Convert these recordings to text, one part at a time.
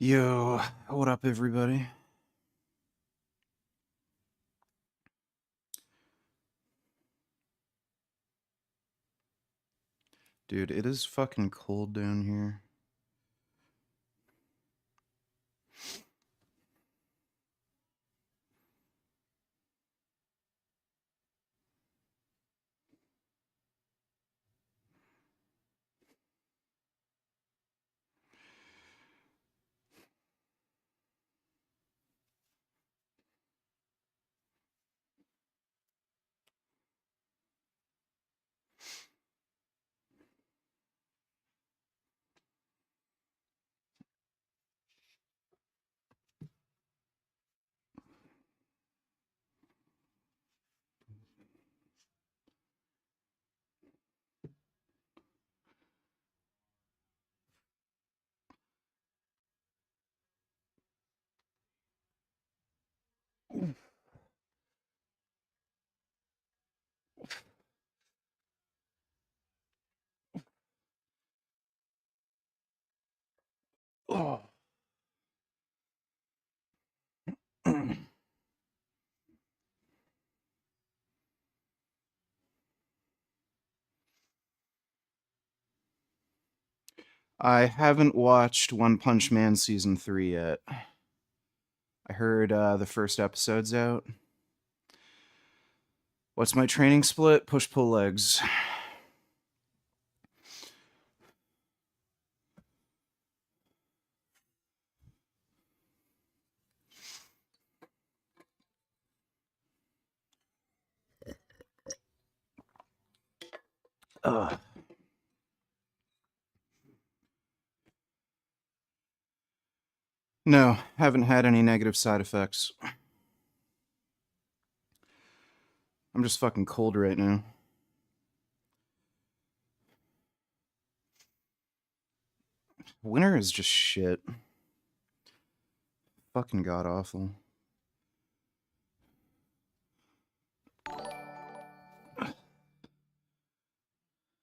Yo, what up, everybody? Dude, it is fucking cold down here. Oh. I haven't watched One Punch Man Season 3 yet. I heard the first episode's out. What's my training split? Push-pull legs. Ugh. No, haven't had any negative side effects. I'm just fucking cold right now. Winter is just shit. Fucking god awful.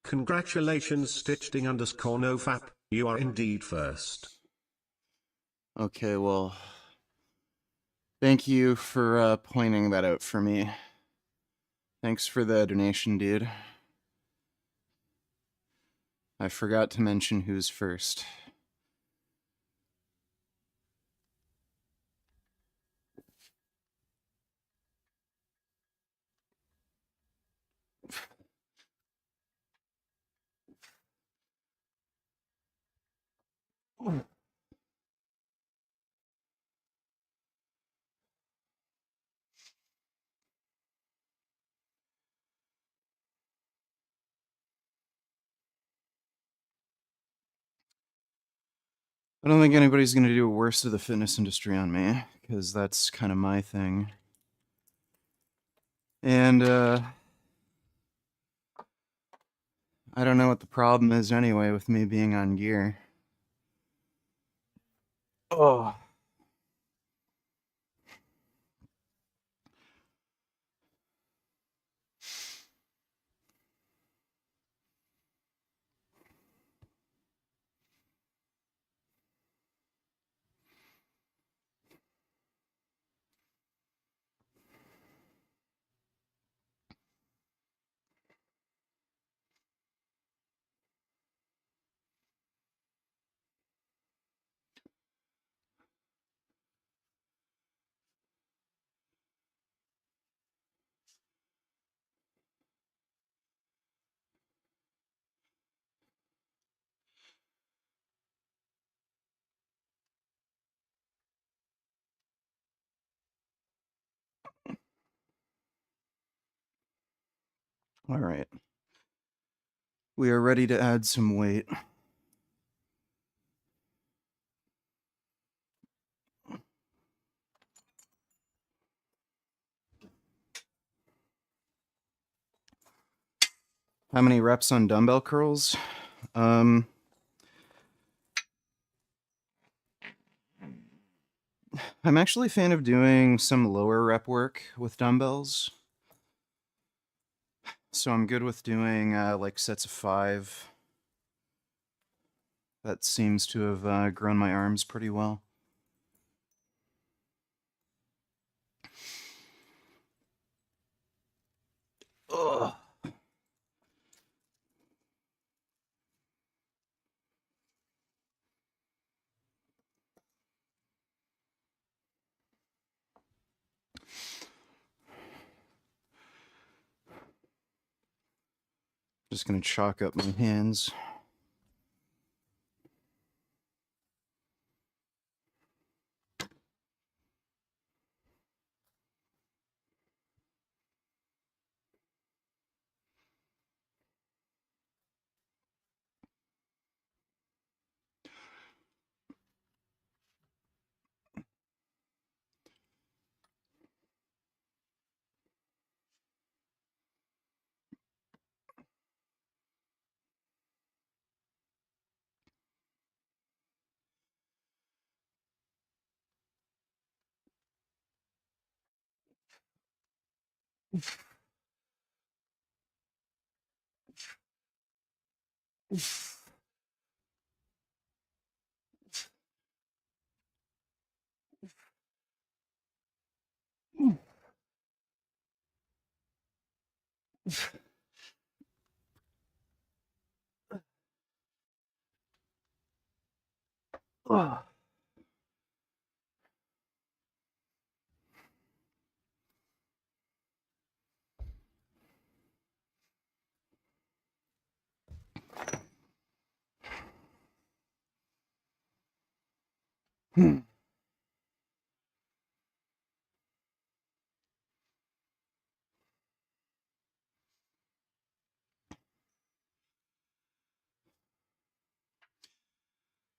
Congratulations, Stitching_nofap, you are indeed first. Okay, well, thank you for pointing that out for me. Thanks for the donation, dude. I forgot to mention who's first. I don't think anybody's going to do worse to the fitness industry on me, because that's kind of my thing. And, I don't know what the problem is anyway with me being on gear. Oh. All right. We are ready to add some weight. How many reps on dumbbell curls? I'm actually a fan of doing some lower rep work with dumbbells. So I'm good with doing like sets of 5. That seems to have grown my arms pretty well. Ugh. Just gonna chalk up my hands. Ugh.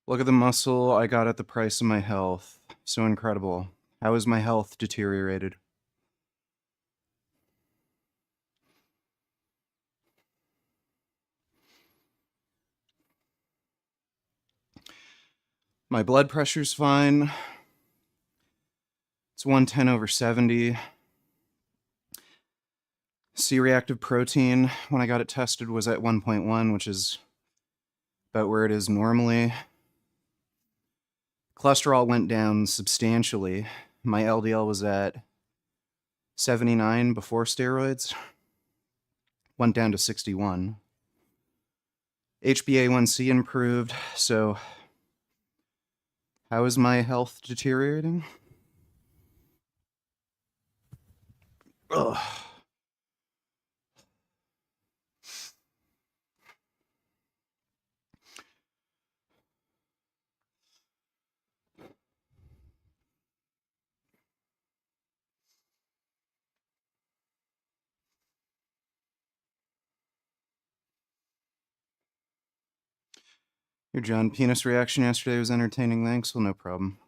Look at the muscle I got at the price of my health. So incredible. How has my health deteriorated? My blood pressure's fine. It's 110/70. C-reactive protein, when I got it tested, was at 1.1, which is about where it is normally. Cholesterol went down substantially. My LDL was at 79 before steroids, went down to 61. HbA1c improved, so how is my health deteriorating? Ugh. Your John penis reaction yesterday was entertaining, thanks. Well, no problem.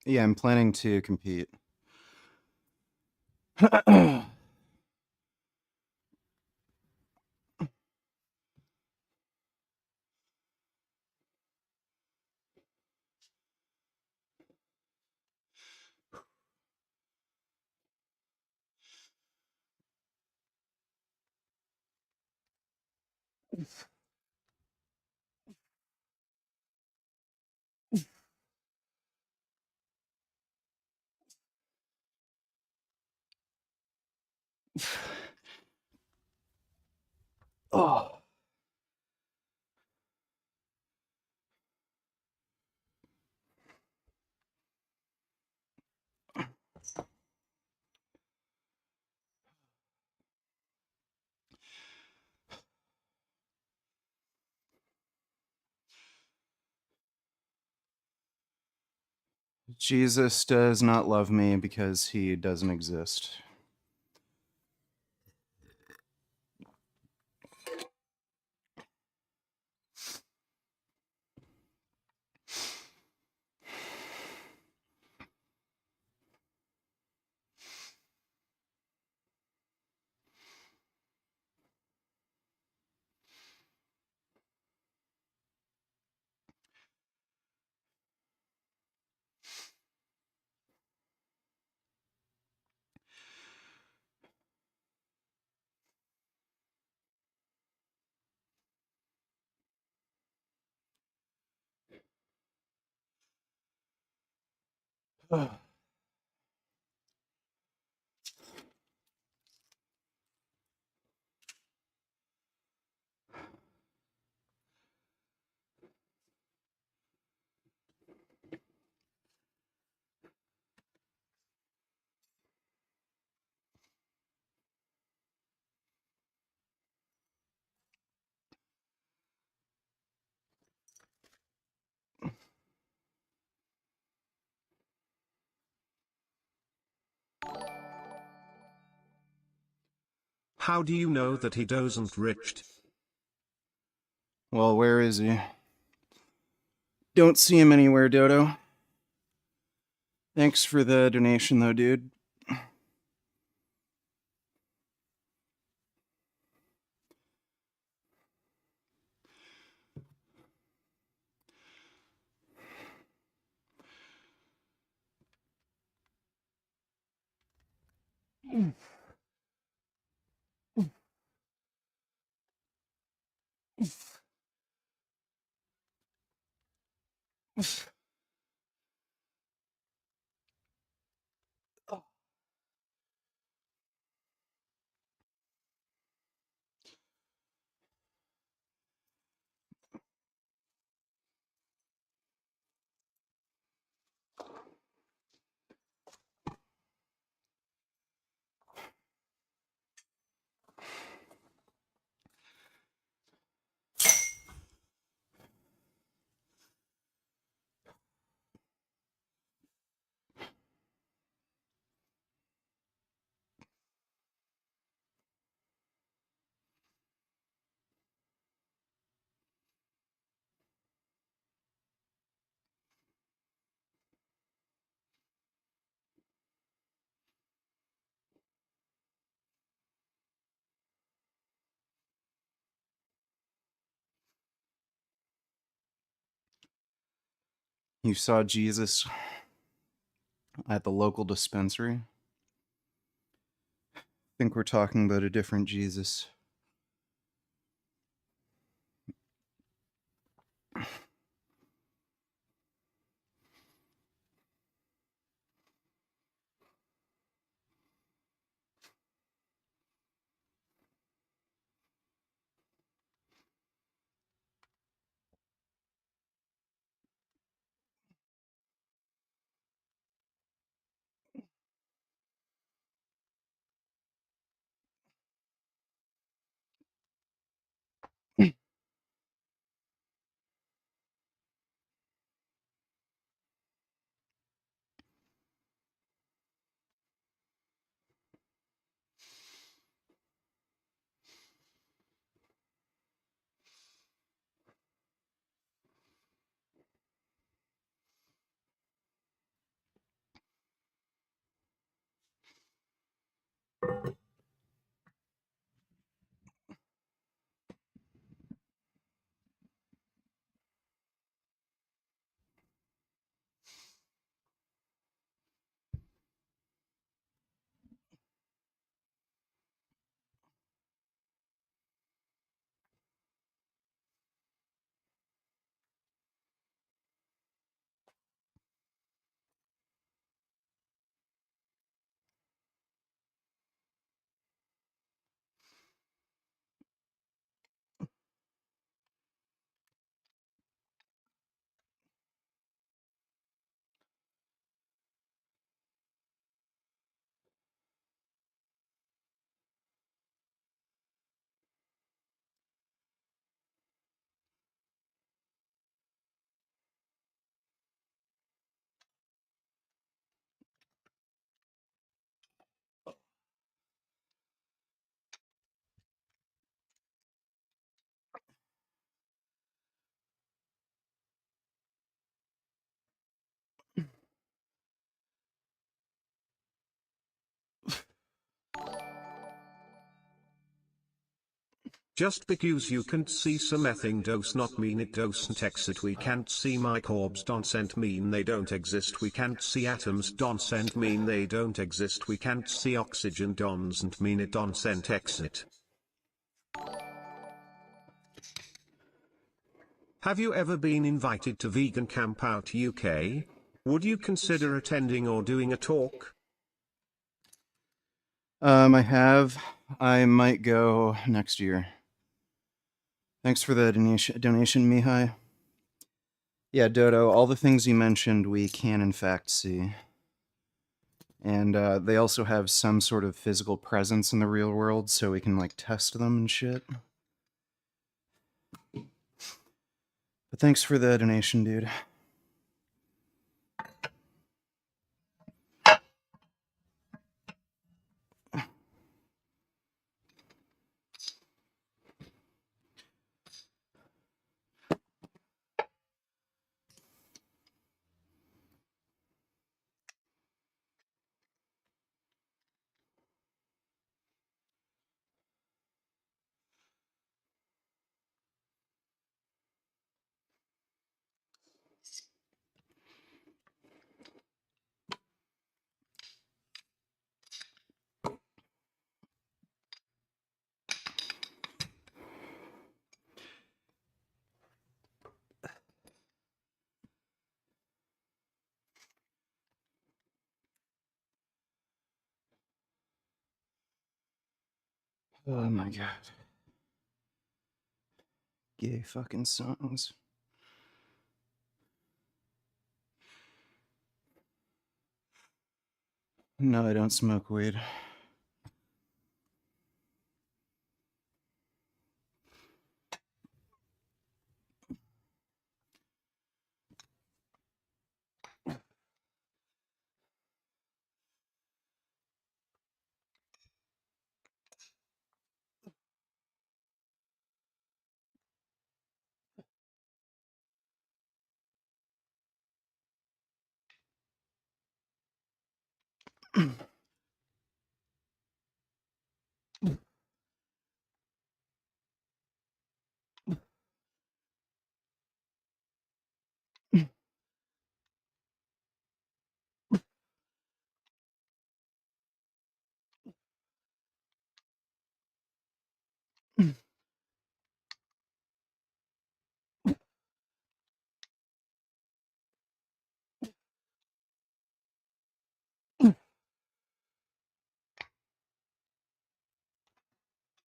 Yeah, I'm planning to compete. Oh. Jesus does not love me because he doesn't exist. How do you know that he doesn't riched? Well, where is he? Don't see him anywhere, Dodo. Thanks for the donation, though, dude. You saw Jesus at the local dispensary? Think we're talking about a different Jesus. Just because you can't see something does not mean it doesn't exist. We can't see microbes doesn't mean they don't exist. We can't see atoms doesn't mean they don't exist. We can't see oxygen doesn't mean it doesn't exist. Have you ever been invited to Vegan Camp Out UK? Would you consider attending or doing a talk? I have. I might go next year. Thanks for the donation, Mihai. Yeah, Dodo, all the things you mentioned we can in fact see. And they also have some sort of physical presence in the real world, so we can, like, test them and shit. But thanks for the donation, dude. Oh my god. Gay fucking songs. No, I don't smoke weed.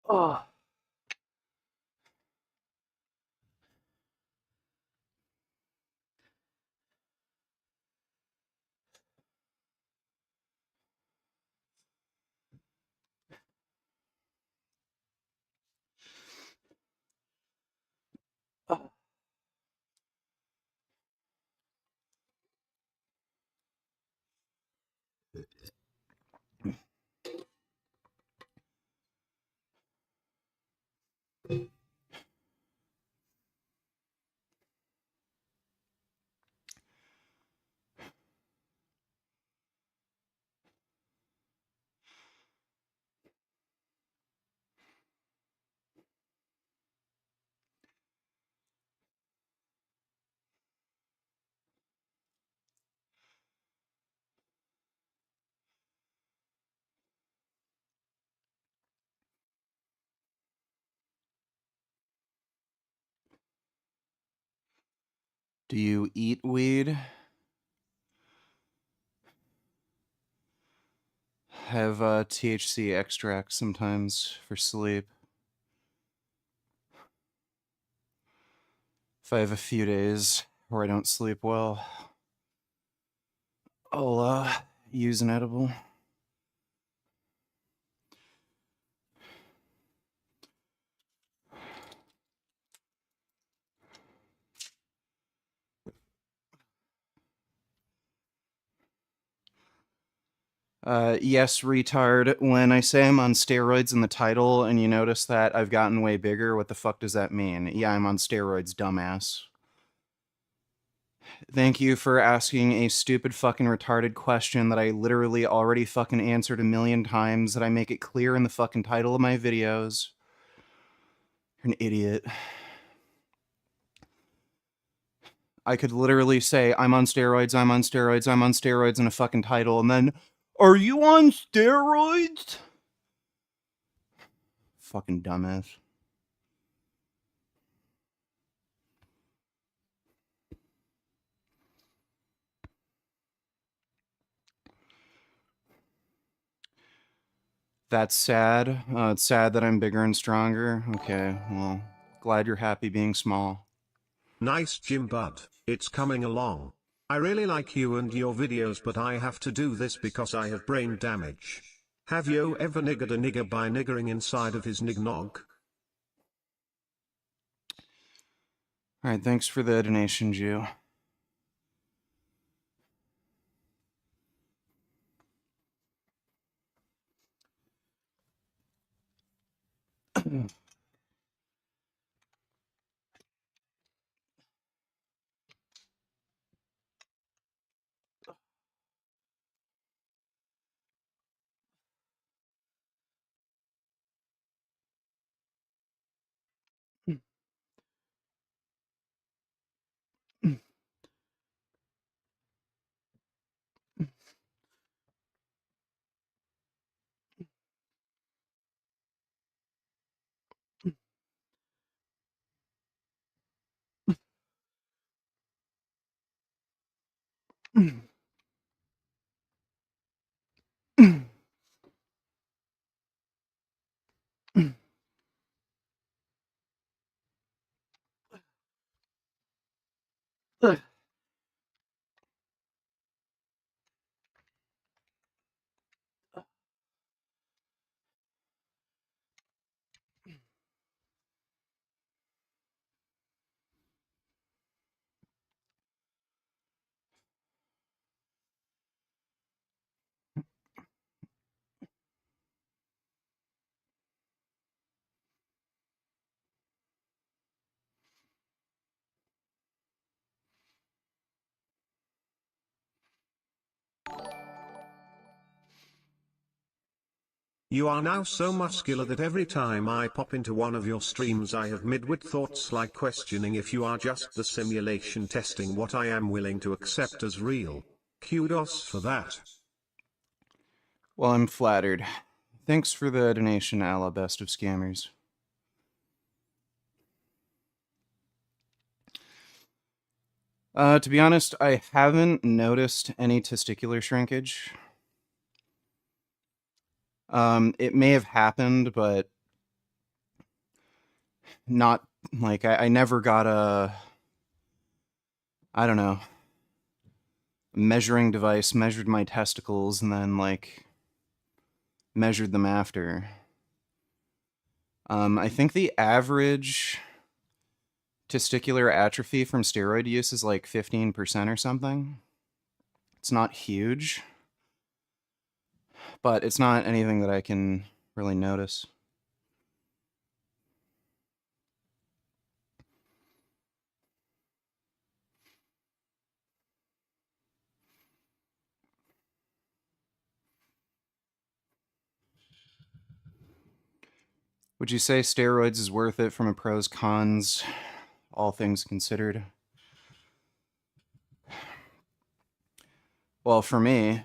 Oh. Do you eat weed? Have THC extract sometimes for sleep. If I have a few days where I don't sleep well, I'll use an edible. Yes, retard. When I say I'm on steroids in the title and you notice that I've gotten way bigger, what the fuck does that mean? Yeah, I'm on steroids, dumbass. Thank you for asking a stupid fucking retarded question that I literally already fucking answered a million times, that I make it clear in the fucking title of my videos. You're an idiot. I could literally say, I'm on steroids, I'm on steroids, I'm on steroids in a fucking title, and then, are you on steroids? Fucking dumbass. That's sad. It's sad that I'm bigger and stronger. Okay, well, glad you're happy being small. Nice gym bud, it's coming along. I really like you and your videos, but I have to do this because I have brain damage. Have you ever niggered a nigger by niggering inside of his nignog? Alright, thanks for the donation, Jew. You are now so muscular that every time I pop into one of your streams I have midwit thoughts like questioning if you are just the simulation testing what I am willing to accept as real. Kudos for that. Well, I'm flattered. Thanks for the donation, Allah Best of Scammers. To be honest, I haven't noticed any testicular shrinkage. It may have happened, but not like I never got I don't know, measuring device, measured my testicles, and then like measured them after. I think the average testicular atrophy from steroid use is like 15% or something. It's not huge, but it's not anything that I can really notice. Would you say steroids is worth it from a pros cons, all things considered? Well, for me,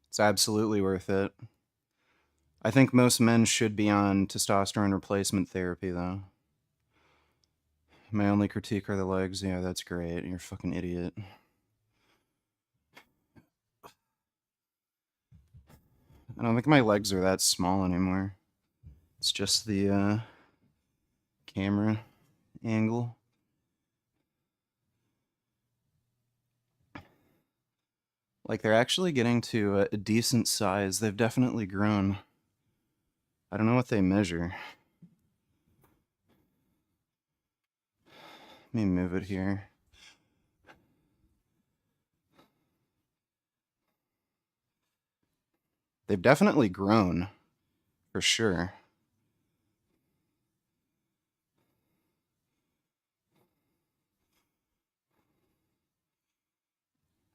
it's absolutely worth it. I think most men should be on testosterone replacement therapy, though. My only critique are the legs. Yeah, that's great. You're a fucking idiot. I don't think my legs are that small anymore. It's just the camera angle. Like, they're actually getting to a decent size. They've definitely grown. I don't know what they measure. Let me move it here. They've definitely grown, for sure.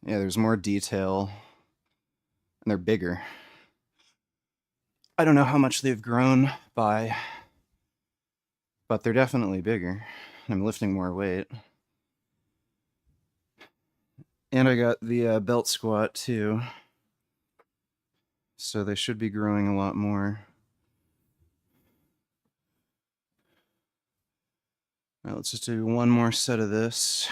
Yeah, there's more detail, and they're bigger. I don't know how much they've grown by, but they're definitely bigger. I'm lifting more weight. And I got the belt squat, too. So they should be growing a lot more. All right, let's just do one more set of this.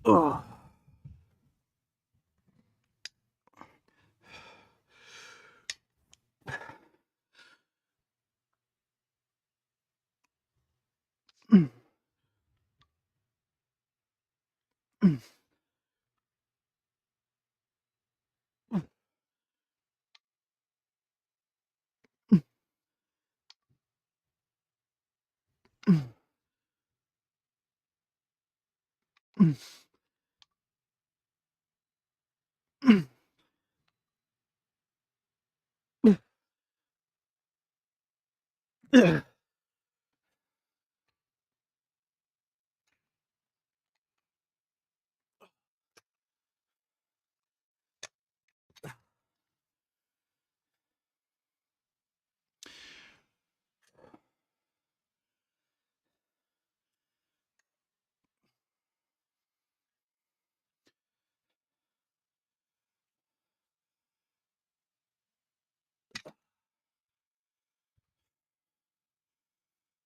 Oh.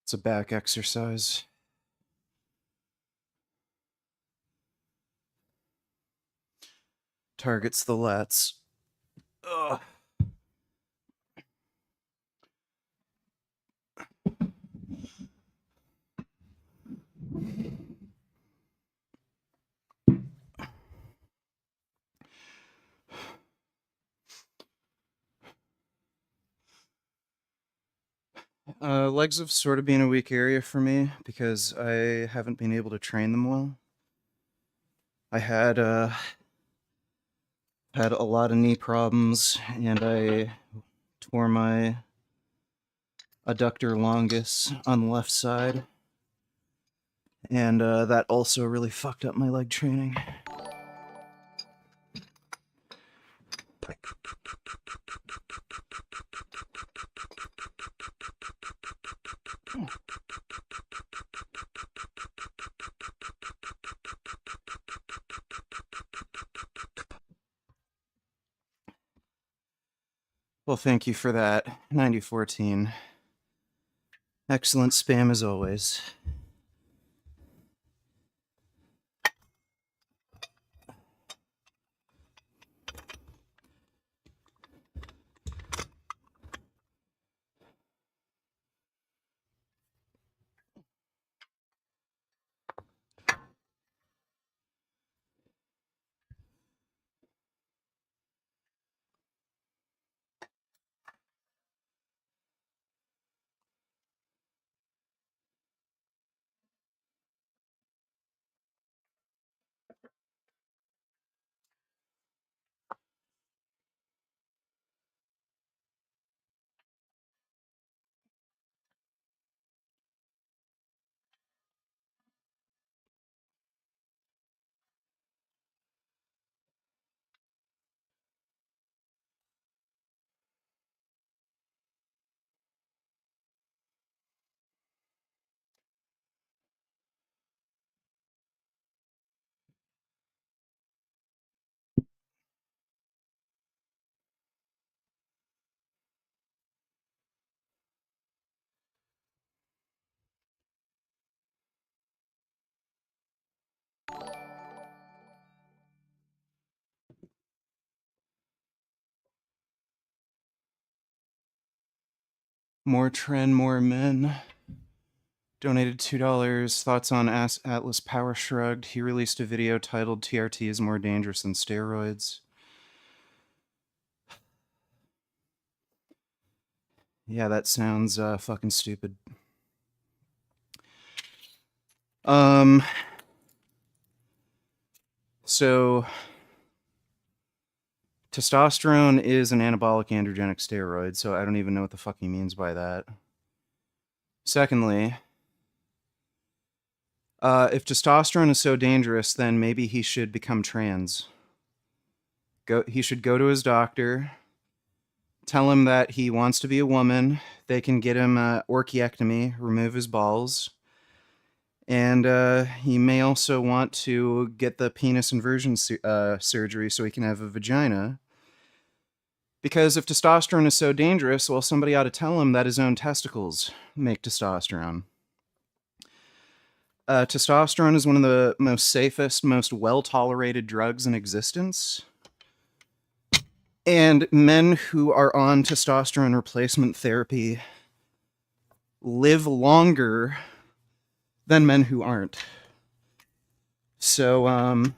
It's a back exercise. Targets the lats. Ugh. Legs have sort of been a weak area for me because I haven't been able to train them well. I had a lot of knee problems, and I tore my adductor longus on the left side, and that also really fucked up my leg training. Well, thank you for that, 9014. Excellent spam as always. More Tren, more men. Donated $2. Thoughts on Atlas Power Shrugged. He released a video titled TRT is more dangerous than steroids. Yeah, that sounds fucking stupid. So testosterone is an anabolic androgenic steroid, so I don't even know what the fuck he means by that. Secondly, if testosterone is so dangerous, then maybe he should become trans. He should go to his doctor, tell him that he wants to be a woman. They can get him orchiectomy, remove his balls. And he may also want to get the penis inversion surgery so he can have a vagina. Because if testosterone is so dangerous, well, somebody ought to tell him that his own testicles make testosterone. Testosterone is one of the most safest, most well-tolerated drugs in existence. And men who are on testosterone replacement therapy live longer than men who aren't. So,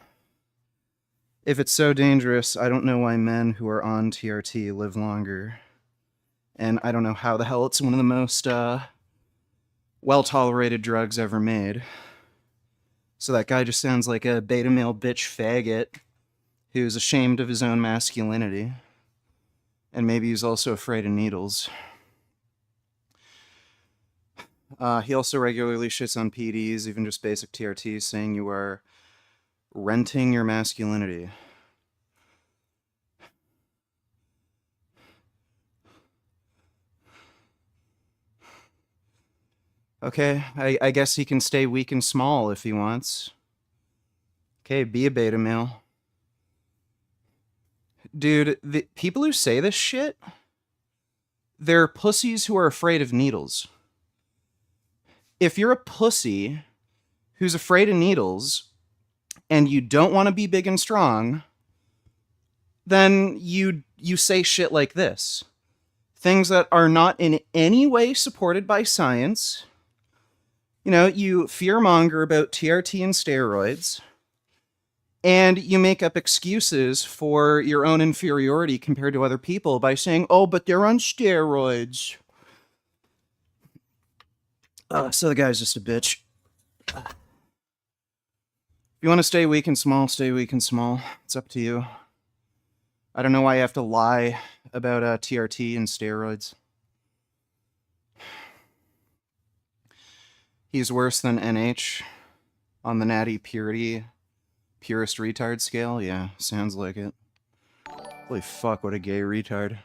if it's so dangerous, I don't know why men who are on TRT live longer. And I don't know how the hell it's one of the most well-tolerated drugs ever made. So that guy just sounds like a beta male bitch faggot who's ashamed of his own masculinity. And maybe he's also afraid of needles. He also regularly shits on PDs, even just basic TRT, saying you are renting your masculinity. Okay, I guess he can stay weak and small if he wants. Okay, be a beta male. Dude, the people who say this shit, they're pussies who are afraid of needles. If you're a pussy who's afraid of needles and you don't want to be big and strong, then you say shit like this. Things that are not in any way supported by science. You know, you fearmonger about TRT and steroids, and you make up excuses for your own inferiority compared to other people by saying, oh, but they're on steroids. So the guy's just a bitch. If you want to stay weak and small, stay weak and small. It's up to you. I don't know why you have to lie about TRT and steroids. He's worse than NH on the natty purity purist retard scale. Yeah, sounds like it. Holy fuck, what a gay retard.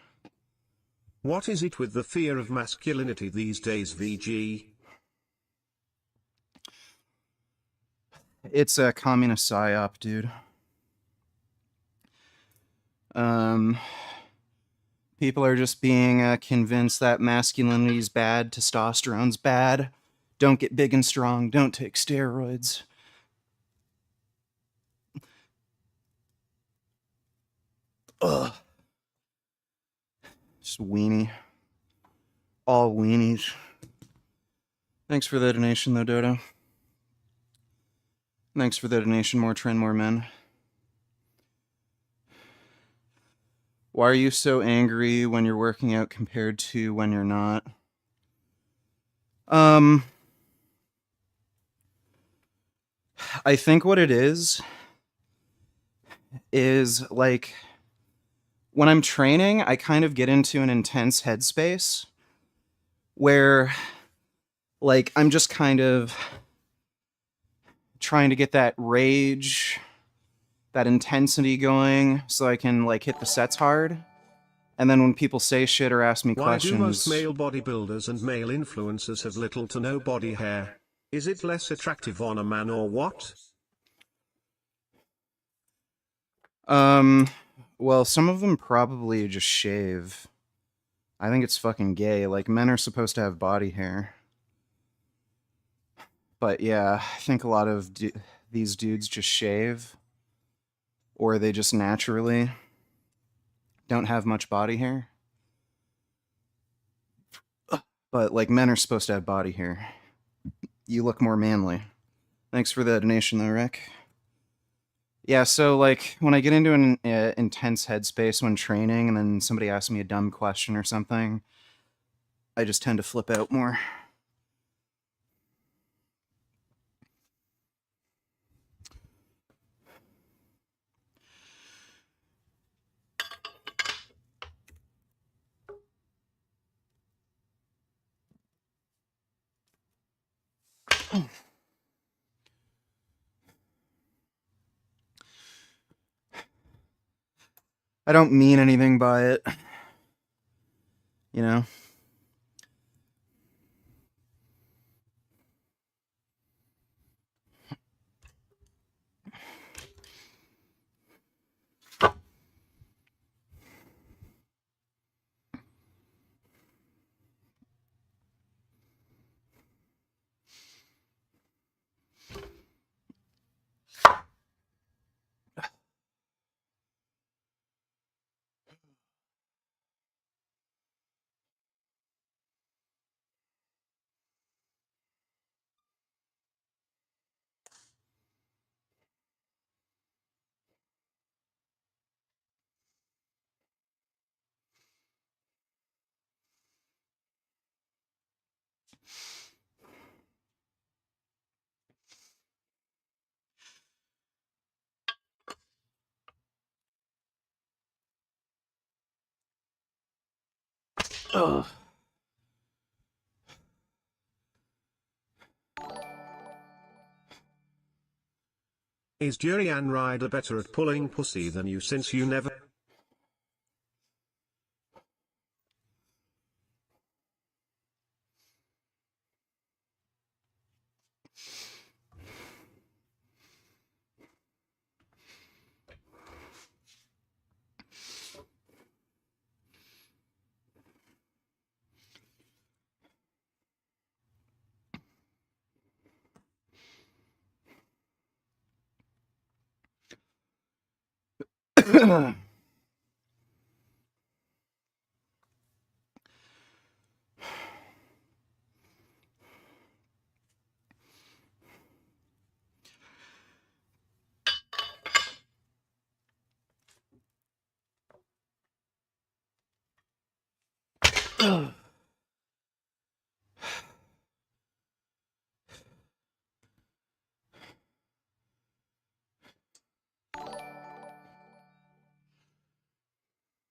What is it with the fear of masculinity these days, VG? It's a communist psyop, dude. People are just being convinced that masculinity's bad, testosterone's bad. Don't get big and strong, don't take steroids. Ugh. Just weenie. All weenies. Thanks for the donation, though, Dodo. Thanks for the donation, more trend, more men. Why are you so angry when you're working out compared to when you're not? I think what it is like when I'm training, I kind of get into an intense headspace where like I'm just kind of trying to get that rage, that intensity going so I can like hit the sets hard. And then when people say shit or ask me Why do most questions, male bodybuilders and male influencers have little to no body hair? Is it less attractive on a man or what? well, some of them probably just shave. I think it's fucking gay. Like, men are supposed to have body hair. But yeah, I think a lot of these dudes just shave. Or they just naturally don't have much body hair. But, like, men are supposed to have body hair. You look more manly. Thanks for the donation, though, Rick. Yeah, so, like, when I get into an intense headspace when training and then somebody asks me a dumb question or something, I just tend to flip out more. I don't mean anything by it. You know? Ugh. Is Durian Rider better at pulling pussy than you since you never...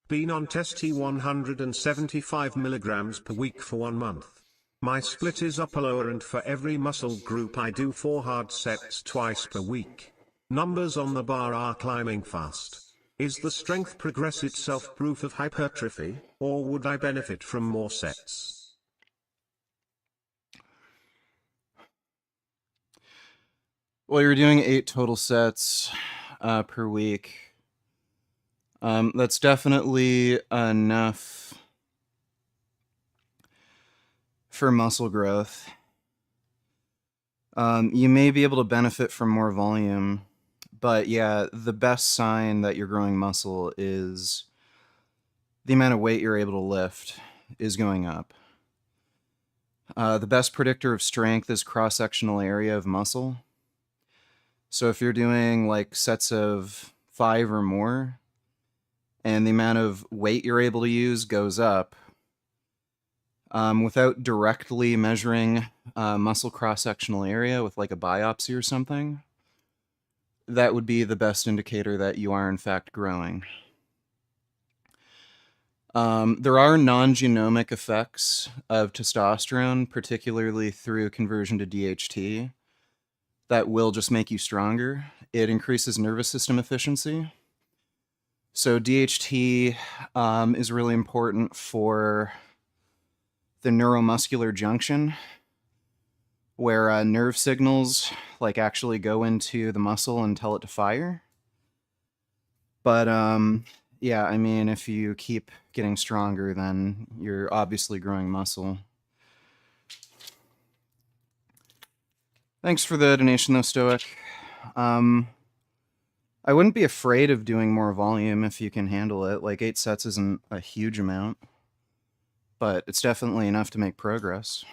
Been on testy 175 milligrams per week for 1 month. My split is upper lower, and for every muscle group I do 4 hard sets twice per week. Numbers on the bar are climbing fast. Is the strength progress itself proof of hypertrophy, or would I benefit from more sets? Well, you're doing 8 total sets per week. That's definitely enough for muscle growth. You may be able to benefit from more volume, but yeah, the best sign that you're growing muscle is the amount of weight you're able to lift is going up. The best predictor of strength is cross-sectional area of muscle. So if you're doing like sets of 5 or more, and the amount of weight you're able to use goes up, without directly measuring muscle cross-sectional area with like a biopsy or something, that would be the best indicator that you are in fact growing. There are non-genomic effects of testosterone, particularly through conversion to DHT, that will just make you stronger. It increases nervous system efficiency. So DHT is really important for the neuromuscular junction, where nerve signals like actually go into the muscle and tell it to fire. But yeah, I mean, if you keep getting stronger, then you're obviously growing muscle. Thanks for the donation, though, Stoic. I wouldn't be afraid of doing more volume if you can handle it. Like 8 sets isn't a huge amount, but it's definitely enough to make progress.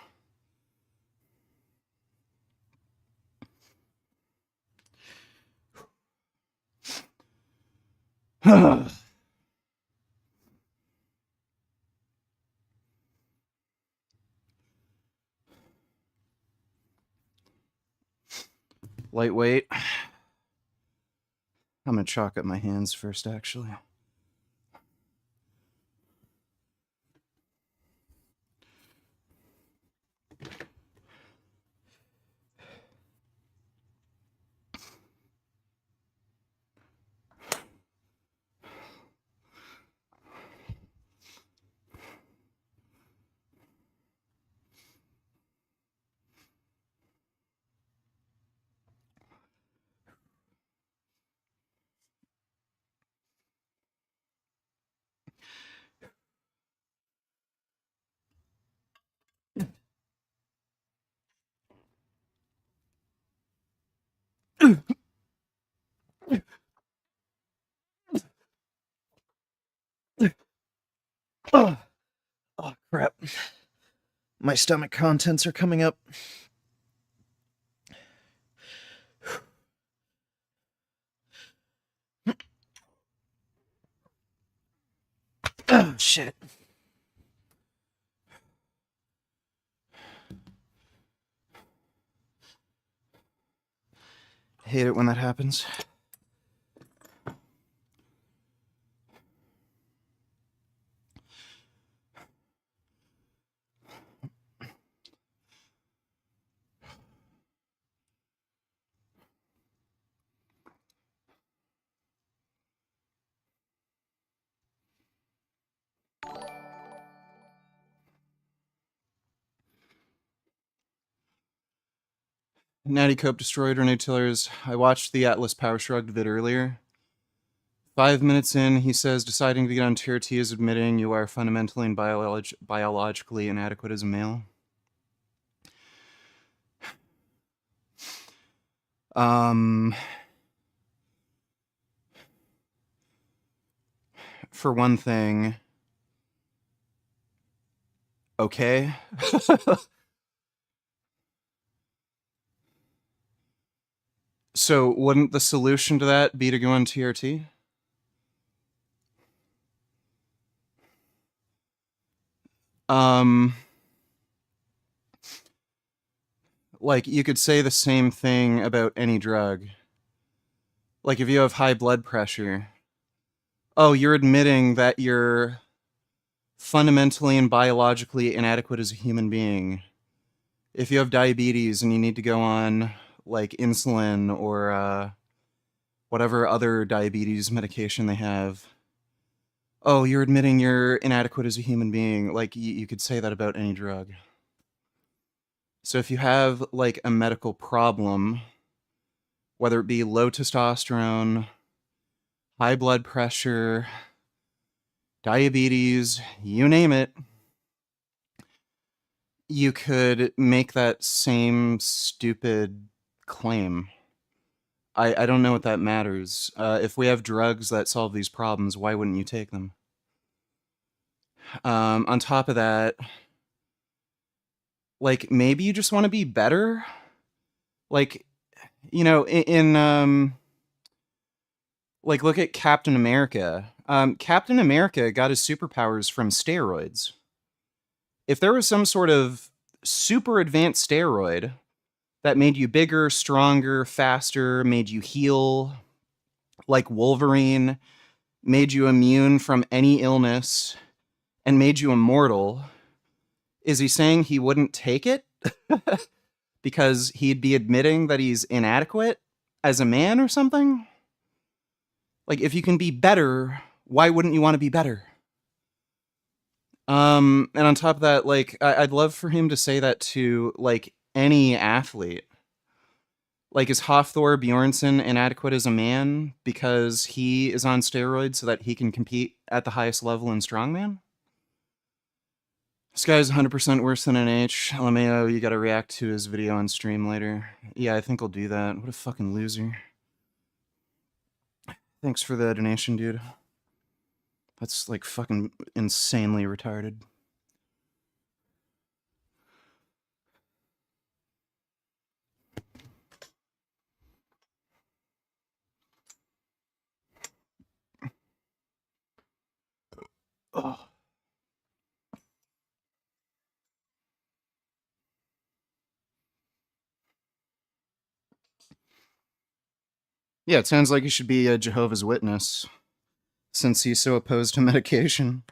Lightweight. I'm gonna chalk up my hands first, actually. Oh, crap. My stomach contents are coming up. Oh, shit. Hate it when that happens. Natty Cope destroyed or Tillers. I watched the Atlas Power Shrugged vid earlier. 5 minutes in, he says, deciding to get on tier T is admitting you are fundamentally and biologically inadequate as a male. For one thing, okay. So wouldn't the solution to that be to go on TRT? Like, you could say the same thing about any drug. Like, if you have high blood pressure, oh, you're admitting that you're fundamentally and biologically inadequate as a human being. If you have diabetes and you need to go on, like, insulin or whatever other diabetes medication they have, oh, you're admitting you're inadequate as a human being. Like, you could say that about any drug. So if you have, like, a medical problem, whether it be low testosterone, high blood pressure, diabetes, you name it, you could make that same stupid claim. I don't know what that matters. If we have drugs that solve these problems, why wouldn't you take them? On top of that, like, maybe you just want to be better. Like, you know, like, look at Captain America. Captain America got his superpowers from steroids. If there was some sort of super advanced steroid that made you bigger, stronger, faster, made you heal like Wolverine, made you immune from any illness, and made you immortal, is he saying he wouldn't take it? Because he'd be admitting that he's inadequate as a man or something? Like, if you can be better, why wouldn't you want to be better? And on top of that, like, I'd love for him to say that to, like, any athlete. Like, is Hafthor Bjornsson inadequate as a man because he is on steroids so that he can compete at the highest level in strongman? This guy's 100% worse than an H. LMAO, you gotta react to his video on stream later. Yeah, I think I'll do that. What a fucking loser. Thanks for the donation, dude. That's, like, fucking insanely retarded. Oh. Yeah, it sounds like he should be a Jehovah's Witness, since he's so opposed to medication.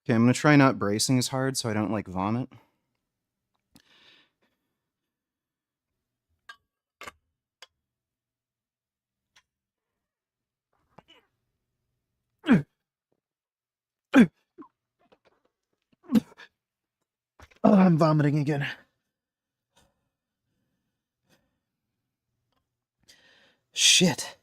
Okay, I'm gonna try not bracing as hard so I don't, like, vomit. Oh, I'm vomiting again. Shit.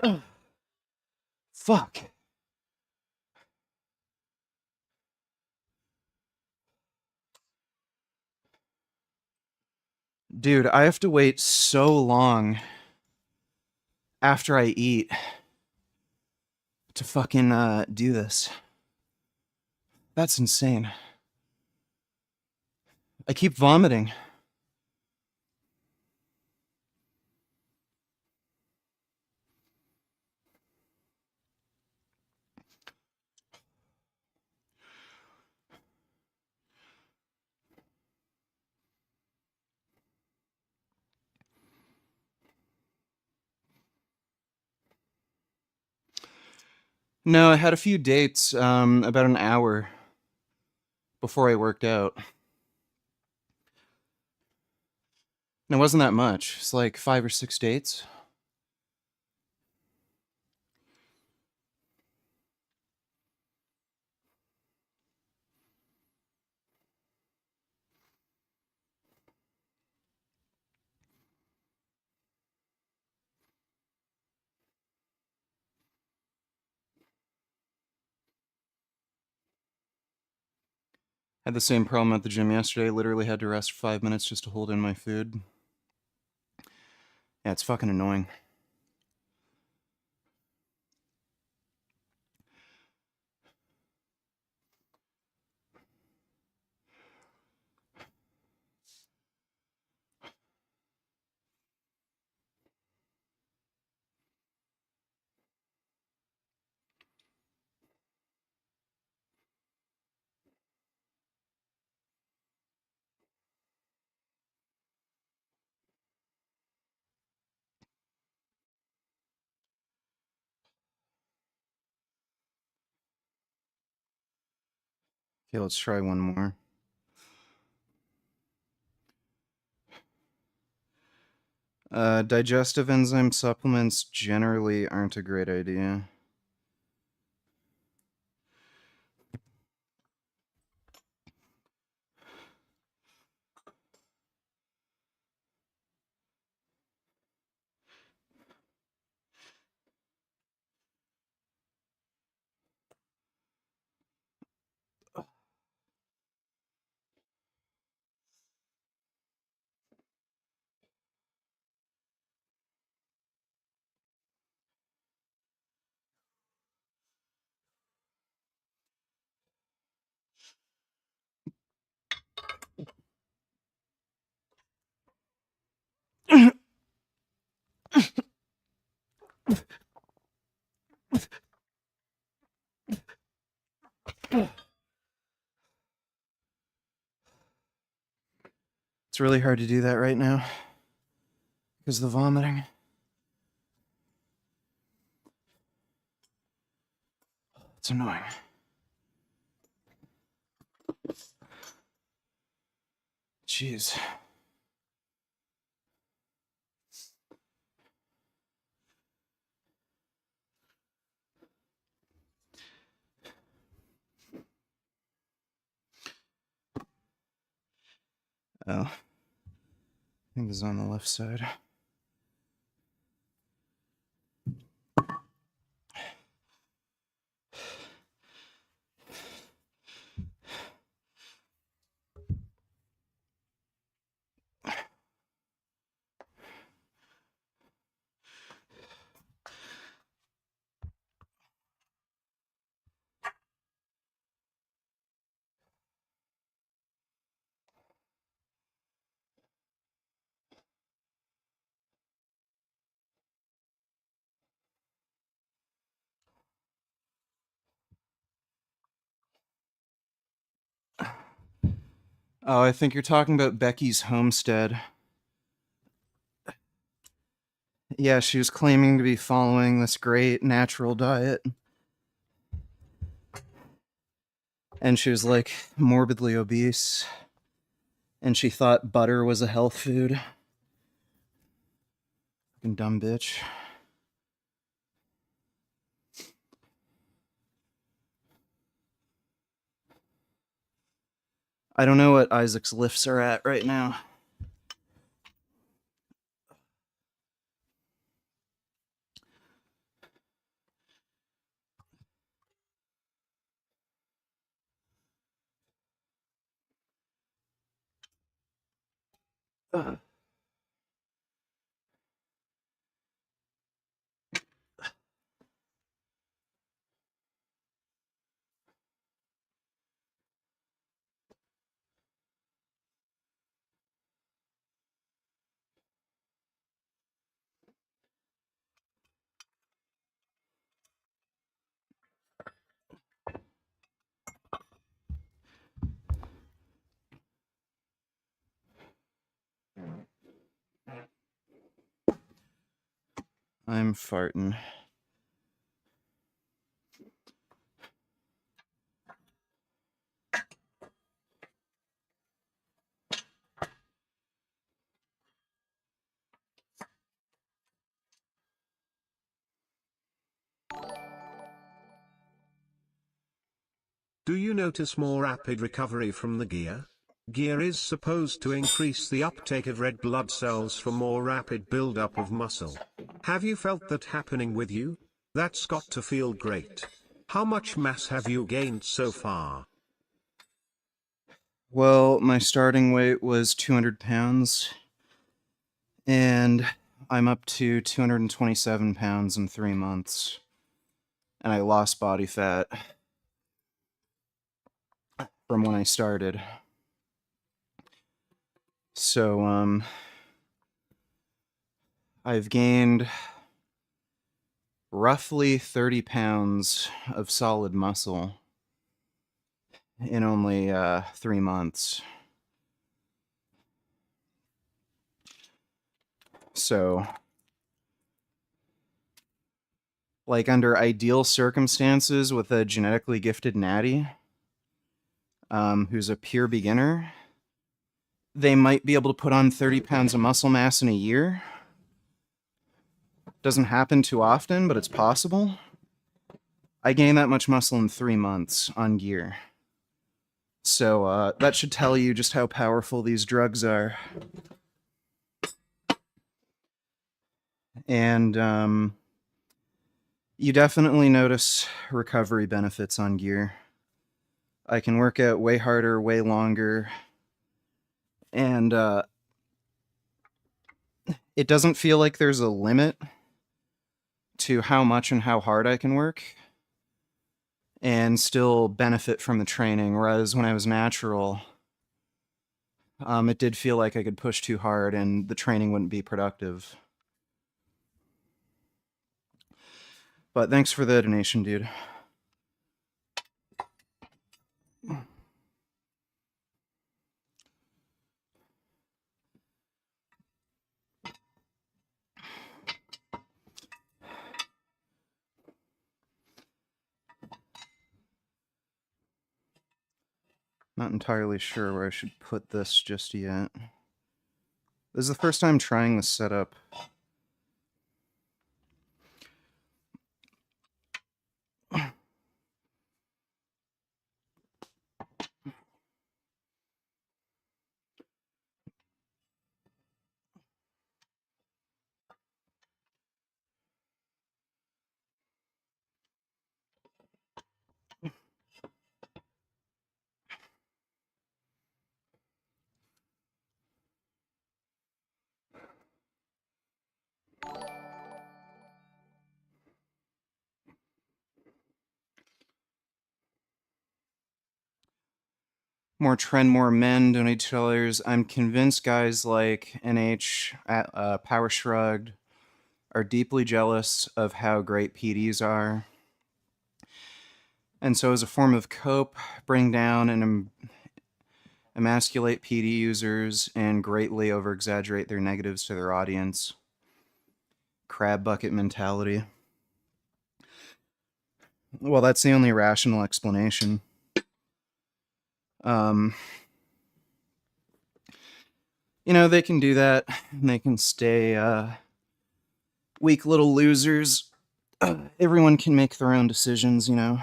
Oh, fuck. Dude, I have to wait so long after I eat to fucking do this. That's insane. I keep vomiting. No, I had a few dates about an hour before I worked out. And it wasn't that much. It's like 5 or 6 dates. Had the same problem at the gym yesterday. Literally had to rest for 5 minutes just to hold in my food. Yeah, it's fucking annoying. Okay, let's try one more. Digestive enzyme supplements generally aren't a great idea. It's really hard to do that right now because of the vomiting. It's annoying. Jeez. Oh, I think it's on the left side. Oh, I think you're talking about Becky's homestead. Yeah, she was claiming to be following this great natural diet. And she was like morbidly obese. And she thought butter was a health food. Fucking dumb bitch. I don't know what Isaac's lifts are at right now. I'm farting. Do you notice more rapid recovery from the gear? Gear is supposed to increase the uptake of red blood cells for more rapid buildup of muscle. Have you felt that happening with you? That's got to feel great. How much mass have you gained so far? Well, my starting weight was 200 pounds, and I'm up to 227 pounds in 3 months. And I lost body fat from when I started. So, I've gained roughly 30 pounds of solid muscle in only 3 months. So, like under ideal circumstances with a genetically gifted natty, who's a pure beginner, they might be able to put on 30 pounds of muscle mass in a year. Doesn't happen too often, but it's possible. I gained that much muscle in 3 months on gear. So that should tell you just how powerful these drugs are. And you definitely notice recovery benefits on gear. I can work out way harder, way longer, and it doesn't feel like there's a limit to how much and how hard I can work and still benefit from the training, whereas when I was natural, it did feel like I could push too hard and the training wouldn't be productive. But thanks for the donation, dude. Not entirely sure where I should put this just yet. This is the first time trying this setup. More trend, more men donate to others. I'm convinced guys like NH, Power Shrugged, are deeply jealous of how great PDs are. And so as a form of cope, bring down and emasculate PD users and greatly over-exaggerate their negatives to their audience. Crab bucket mentality. Well, that's the only rational explanation. You know, they can do that. And they can stay weak little losers. Everyone can make their own decisions, you know.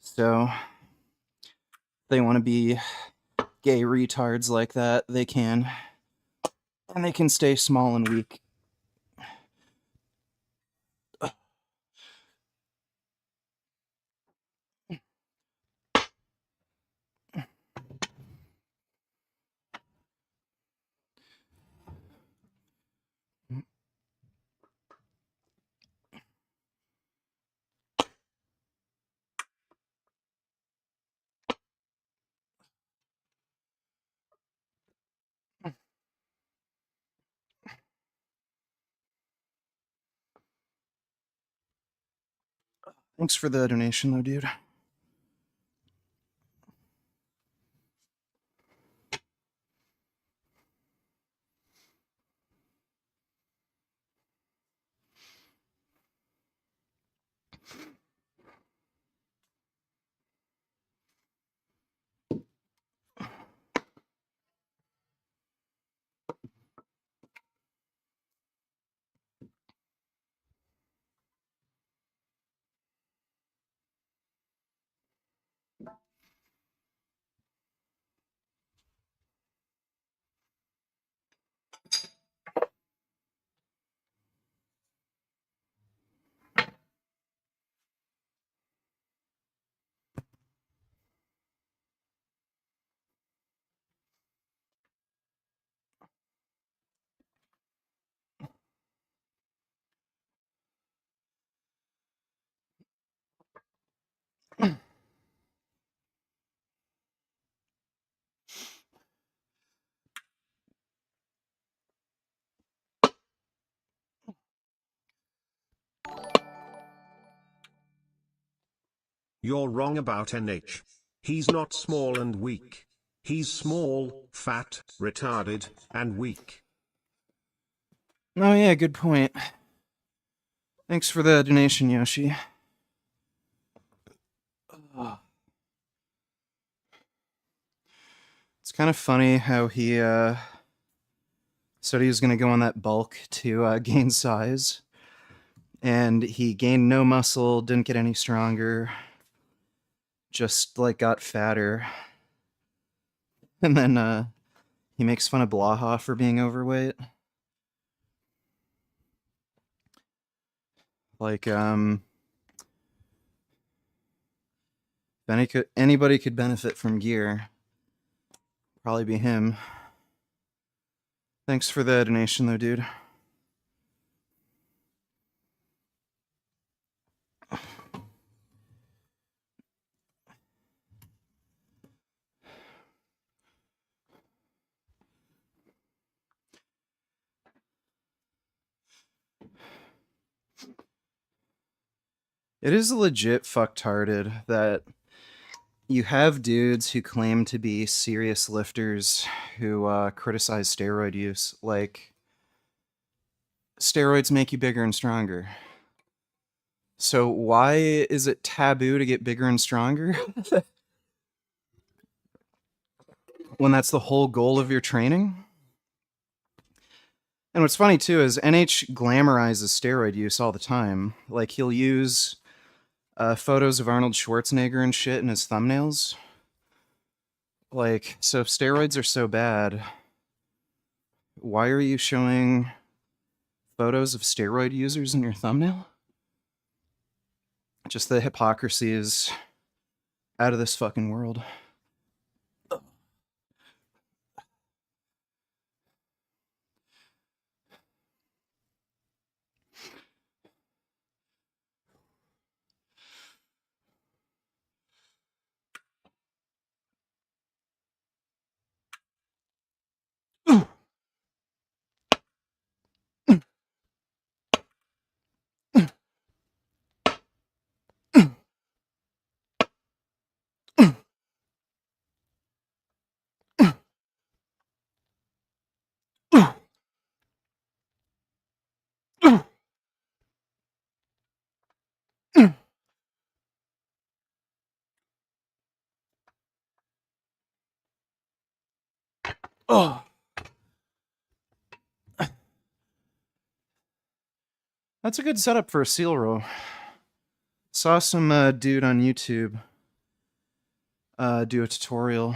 So, if they want to be gay retards like that, they can. And they can stay small and weak. Thanks for the donation, though, dude. You're wrong about NH. He's not small and weak. He's small, fat, retarded, and weak. Oh yeah, good point. Thanks for the donation, Yoshi. It's kind of funny how he said he was going to go on that bulk to gain size, and he gained no muscle, didn't get any stronger, just like got fatter. And then he makes fun of Blaha for being overweight. Like, if anybody could benefit from gear, probably be him. Thanks for the donation, though, dude. It is legit fucktarded that you have dudes who claim to be serious lifters who criticize steroid use. Like, steroids make you bigger and stronger. So why is it taboo to get bigger and stronger? When that's the whole goal of your training? And what's funny too is NH glamorizes steroid use all the time. Like, he'll use photos of Arnold Schwarzenegger and shit in his thumbnails. Like, so if steroids are so bad, why are you showing photos of steroid users in your thumbnail? Just the hypocrisy is out of this fucking world. Oh, that's a good setup for a seal row. Saw some dude on YouTube do a tutorial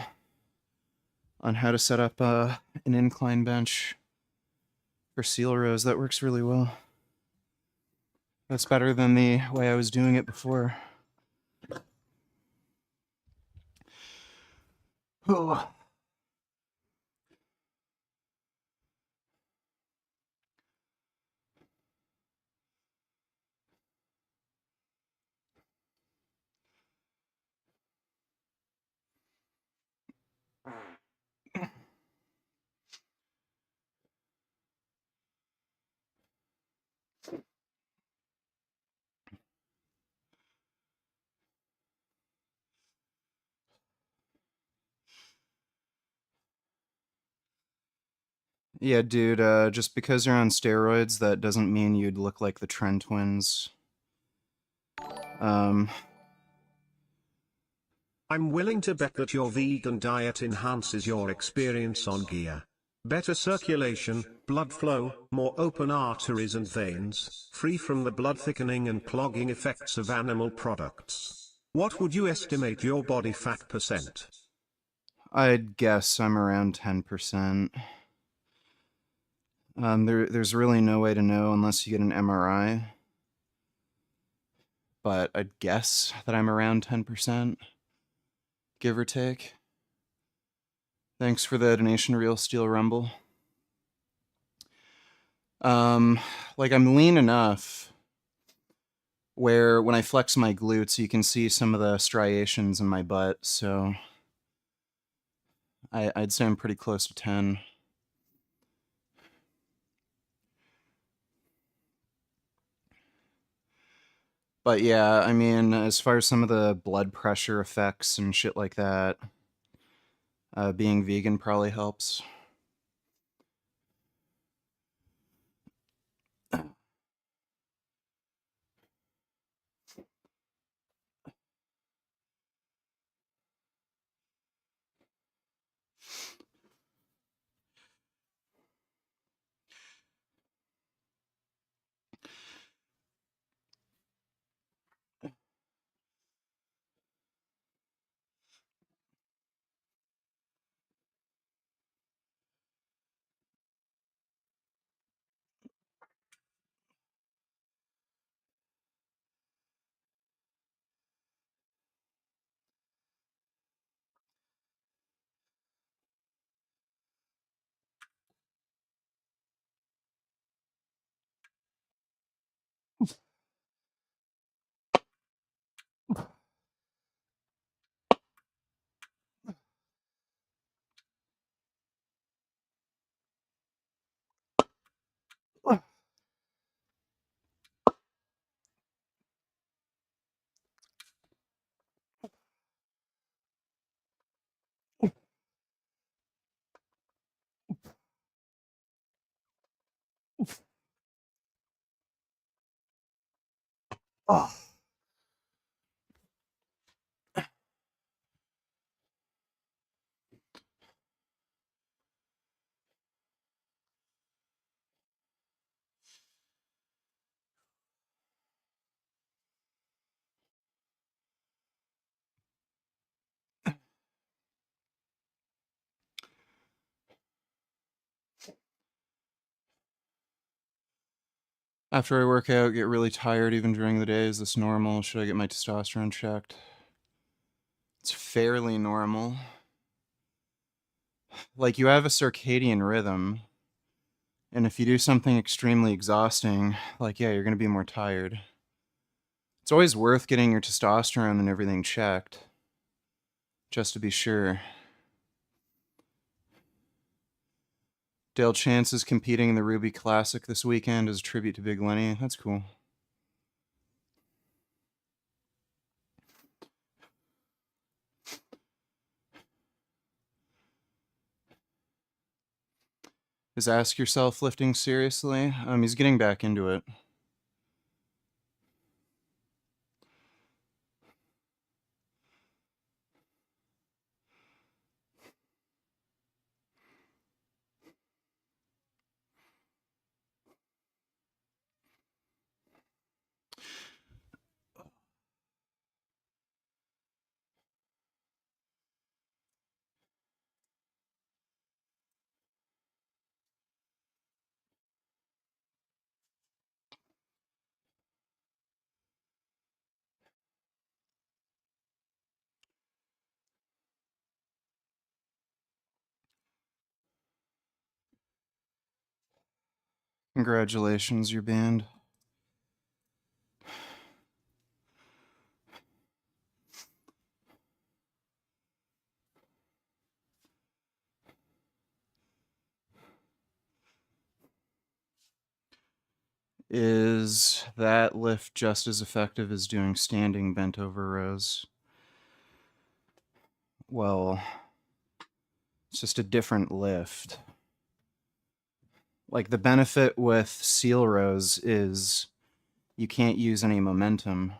on how to set up an incline bench for seal rows. That works really well. That's better than the way I was doing it before. Oh. Yeah, dude, just because you're on steroids, that doesn't mean you'd look like the Trend Twins. I'm willing to bet that your vegan diet enhances your experience on gear. Better circulation, blood flow, more open arteries and veins, free from the blood thickening and clogging effects of animal products. What would you estimate your body fat percent? I'd guess I'm around 10%. There's really no way to know unless you get an MRI. But I'd guess that I'm around 10%, give or take. Thanks for the donation, Real Steel Rumble. Like, I'm lean enough where when I flex my glutes, you can see some of the striations in my butt, so I'd say I'm pretty close to 10. But yeah, I mean, as far as some of the blood pressure effects and shit like that, being vegan probably helps. Oh. After I work out, get really tired even during the day. Is this normal? Should I get my testosterone checked? It's fairly normal. Like, you have a circadian rhythm, and if you do something extremely exhausting, like, yeah, you're going to be more tired. It's always worth getting your testosterone and everything checked, just to be sure. Dale Chance is competing in the Ruby Classic this weekend as a tribute to Big Lenny. That's cool. Is Ask Yourself lifting seriously? He's getting back into it. Congratulations, your band. Is that lift just as effective as doing standing bent over rows? Well, it's just a different lift. Like, the benefit with seal rows is you can't use any momentum.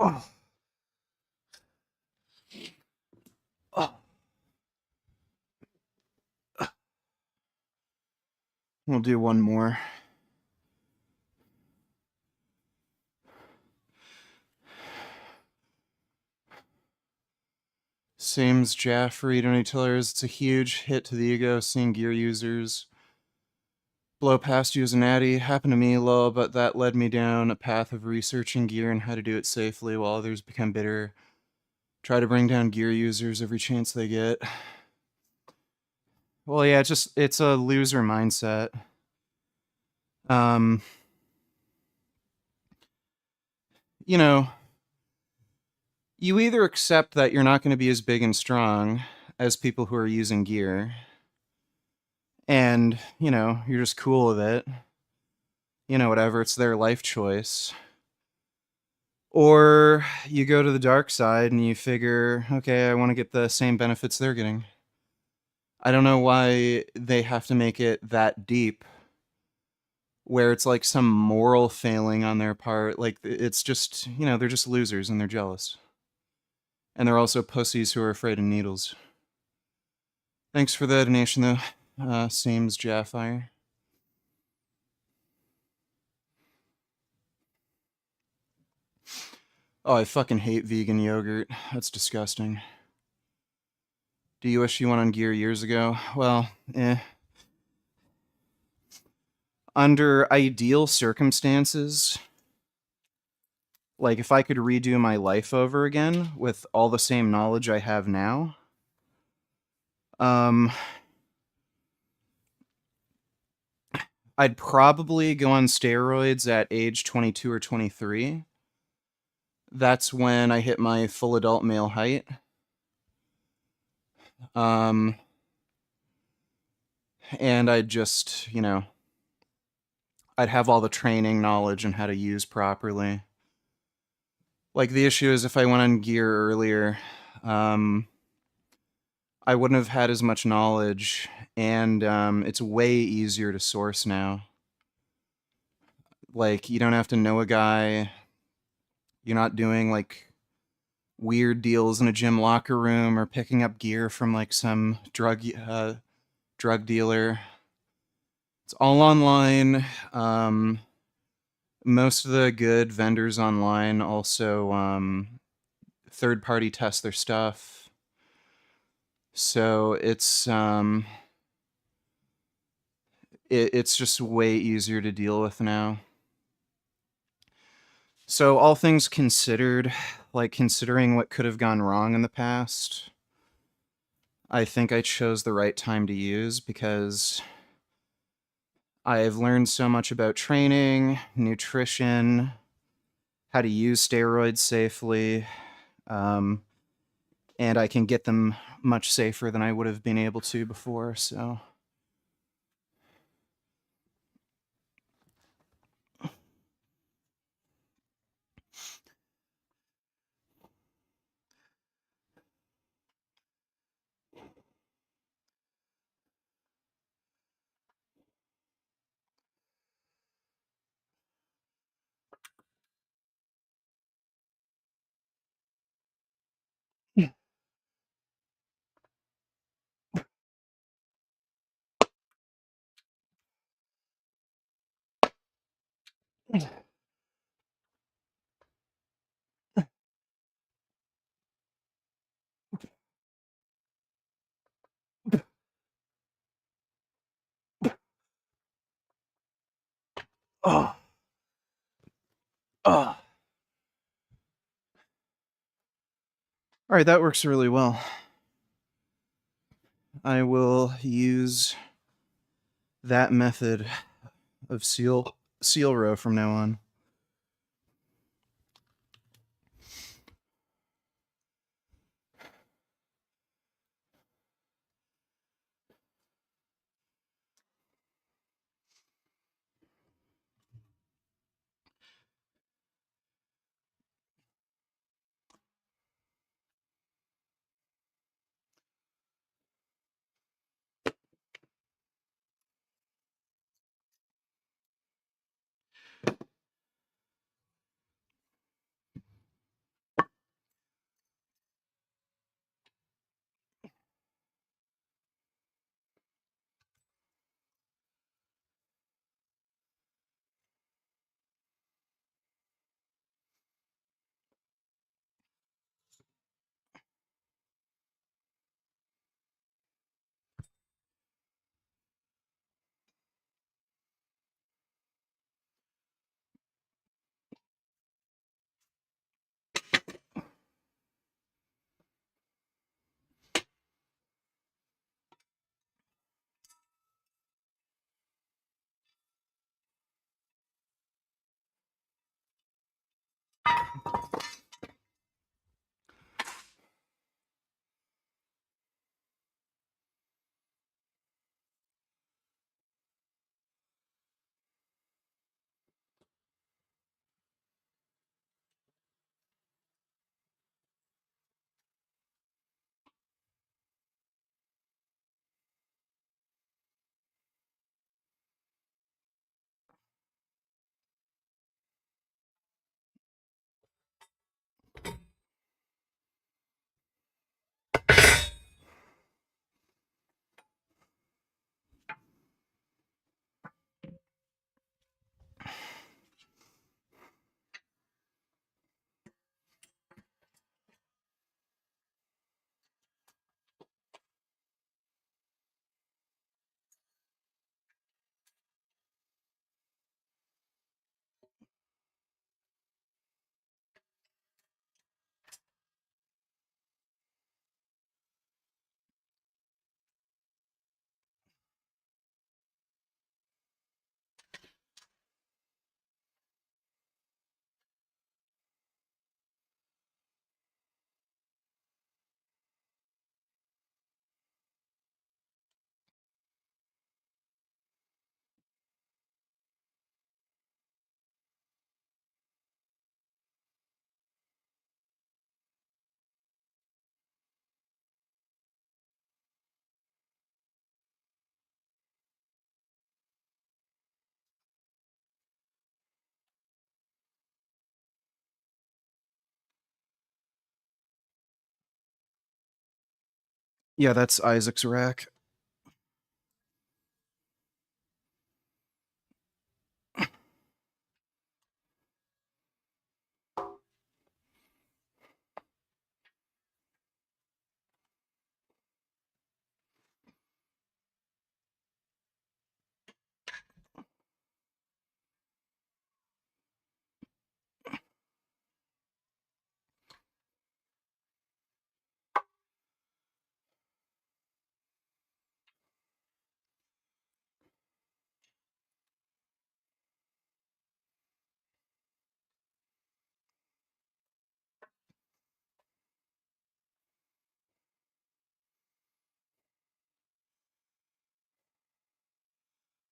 Oh. Oh. We'll do one more. Same's Jaffrey, Donny Tillers. It's a huge hit to the ego seeing gear users blow past you as a natty. Happened to me, lol, but that led me down a path of researching gear and how to do it safely while others become bitter. Try to bring down gear users every chance they get. Well, yeah, it's a loser mindset. Um, you know, you either accept that you're not going to be as big and strong as people who are using gear, and, you're just cool with it. Whatever, it's their life choice. Or you go to the dark side and you figure, okay, I want to get the same benefits they're getting. I don't know why they have to make it that deep where it's like some moral failing on their part. Like, it's just, they're just losers and they're jealous. And they're also pussies who are afraid of needles. Thanks for the donation, though. Seems Jaffire. Oh, I fucking hate vegan yogurt. That's disgusting. Do you wish you went on gear years ago? Well, under ideal circumstances, like if I could redo my life over again with all the same knowledge I have now, I'd probably go on steroids at age 22 or 23. That's when I hit my full adult male height. And I'd just, I'd have all the training knowledge and how to use properly. Like, the issue is if I went on gear earlier, I wouldn't have had as much knowledge, and it's way easier to source now. Like, you don't have to know a guy. You're not doing, like, weird deals in a gym locker room or picking up gear from, like, some drug dealer. It's all online. Most of the good vendors online also third-party test their stuff. So it's just way easier to deal with now. So all things considered, like considering what could have gone wrong in the past, I think I chose the right time to use because I've learned so much about training, nutrition, how to use steroids safely, and I can get them much safer than I would have been able to before, so... Oh, oh. All right, that works really well. I will use that method of seal row from now on. Yeah, that's Isaac's rack.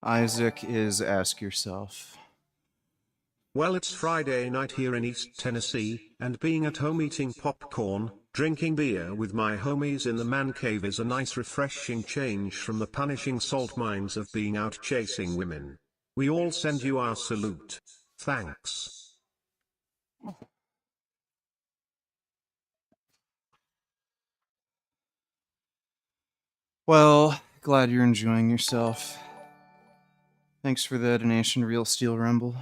Isaac is Ask Yourself. Well, it's Friday night here in East Tennessee, and being at home eating popcorn, drinking beer with my homies in the man cave is a nice refreshing change from the punishing salt mines of being out chasing women. We all send you our salute. Thanks. Well, glad you're enjoying yourself. Thanks for the donation, Real Steel Rumble.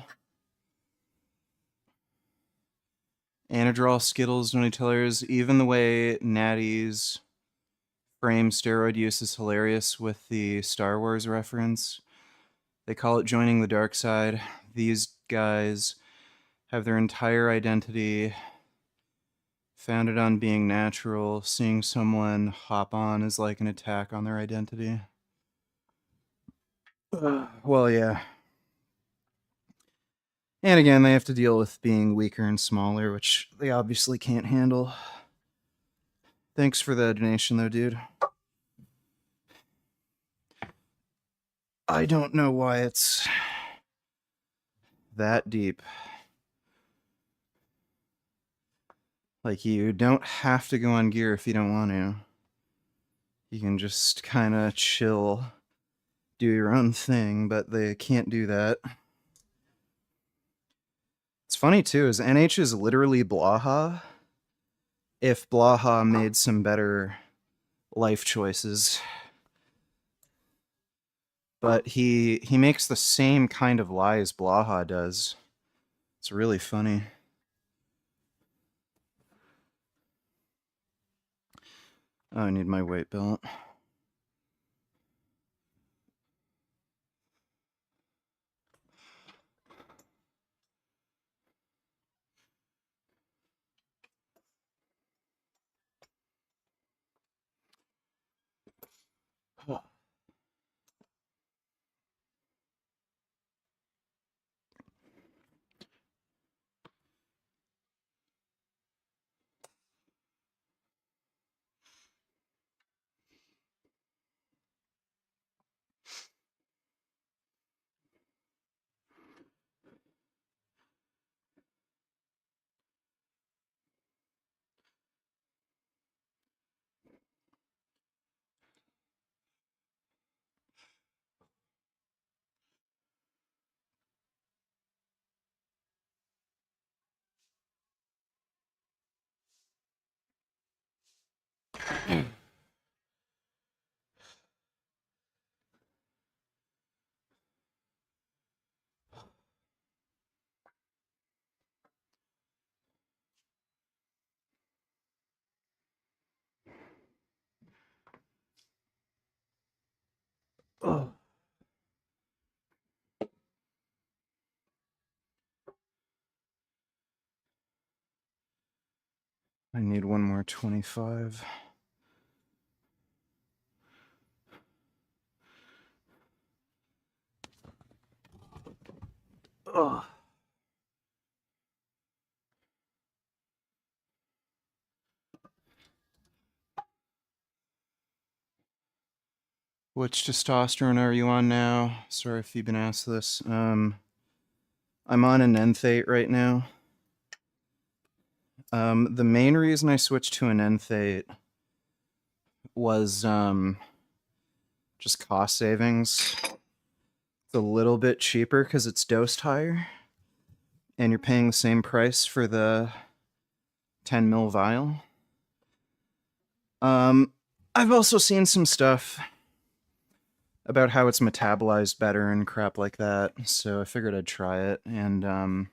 Anadrol, Skittles, Nutty Tellers, even the way Natty's frame steroid use is hilarious with the Star Wars reference. They call it joining the dark side. These guys have their entire identity founded on being natural. Seeing someone hop on is like an attack on their identity. Well, yeah. And again, they have to deal with being weaker and smaller, which they obviously can't handle. Thanks for the donation, though, dude. I don't know why it's that deep. Like, you don't have to go on gear if you don't want to. You can just kind of chill, do your own thing, but they can't do that. It's funny, too, is NH is literally Blaha if Blaha made some better life choices. But he makes the same kind of lies Blaha does. It's really funny. Oh, I need my weight belt. Oh. I need one more 25. Oh. Which testosterone are you on now? Sorry if you've been asked this. I'm on an enthate right now. The main reason I switched to an enthate was just cost savings. It's a little bit cheaper because it's dosed higher, and you're paying the same price for the 10 ml vial. I've also seen some stuff about how it's metabolized better and crap like that, so I figured I'd try it, and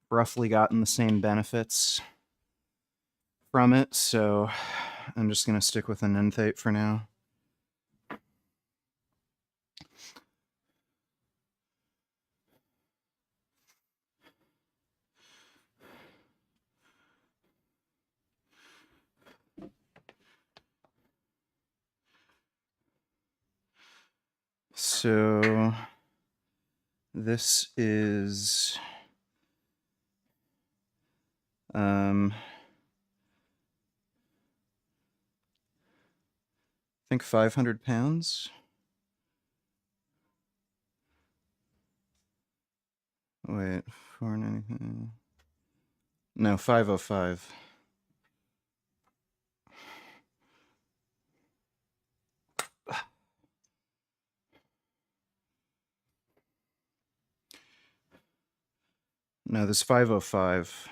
roughly gotten the same benefits from it, so I'm just going to stick with an enthate for now. So this is I think 500 pounds. Wait, 490. No, 505. No, this 505.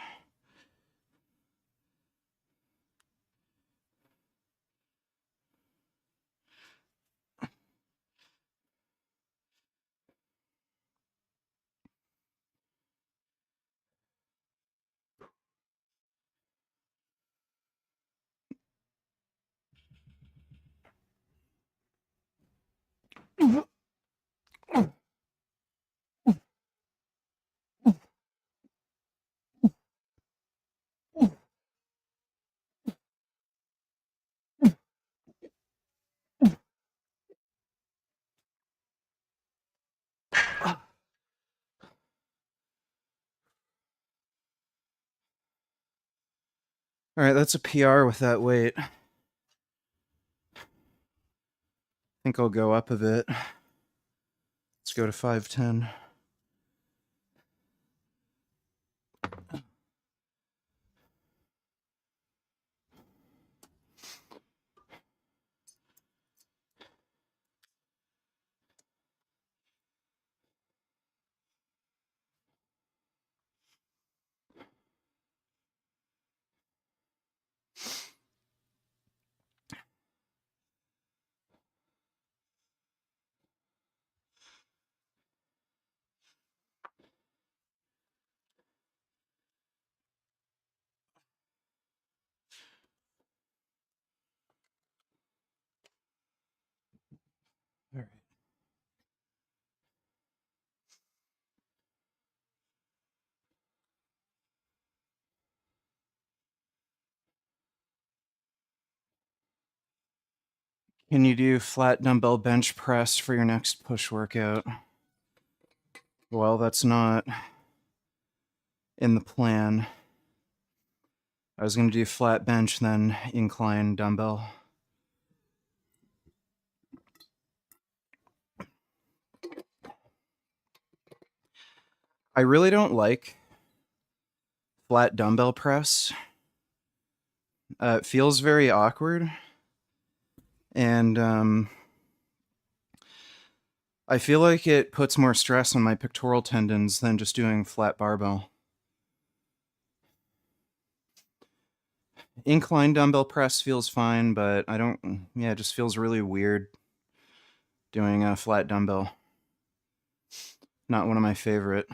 All right, that's a PR with that weight. I think I'll go up a bit. Let's go to 510. All right. Can you do flat dumbbell bench press for your next push workout? Well, that's not in the plan. I was going to do flat bench, then incline dumbbell. I really don't like flat dumbbell press. It feels very awkward, and I feel like it puts more stress on my pectoral tendons than just doing flat barbell. Incline dumbbell press feels fine, but I don't, yeah, it just feels really weird doing a flat dumbbell. Not one of my favorite.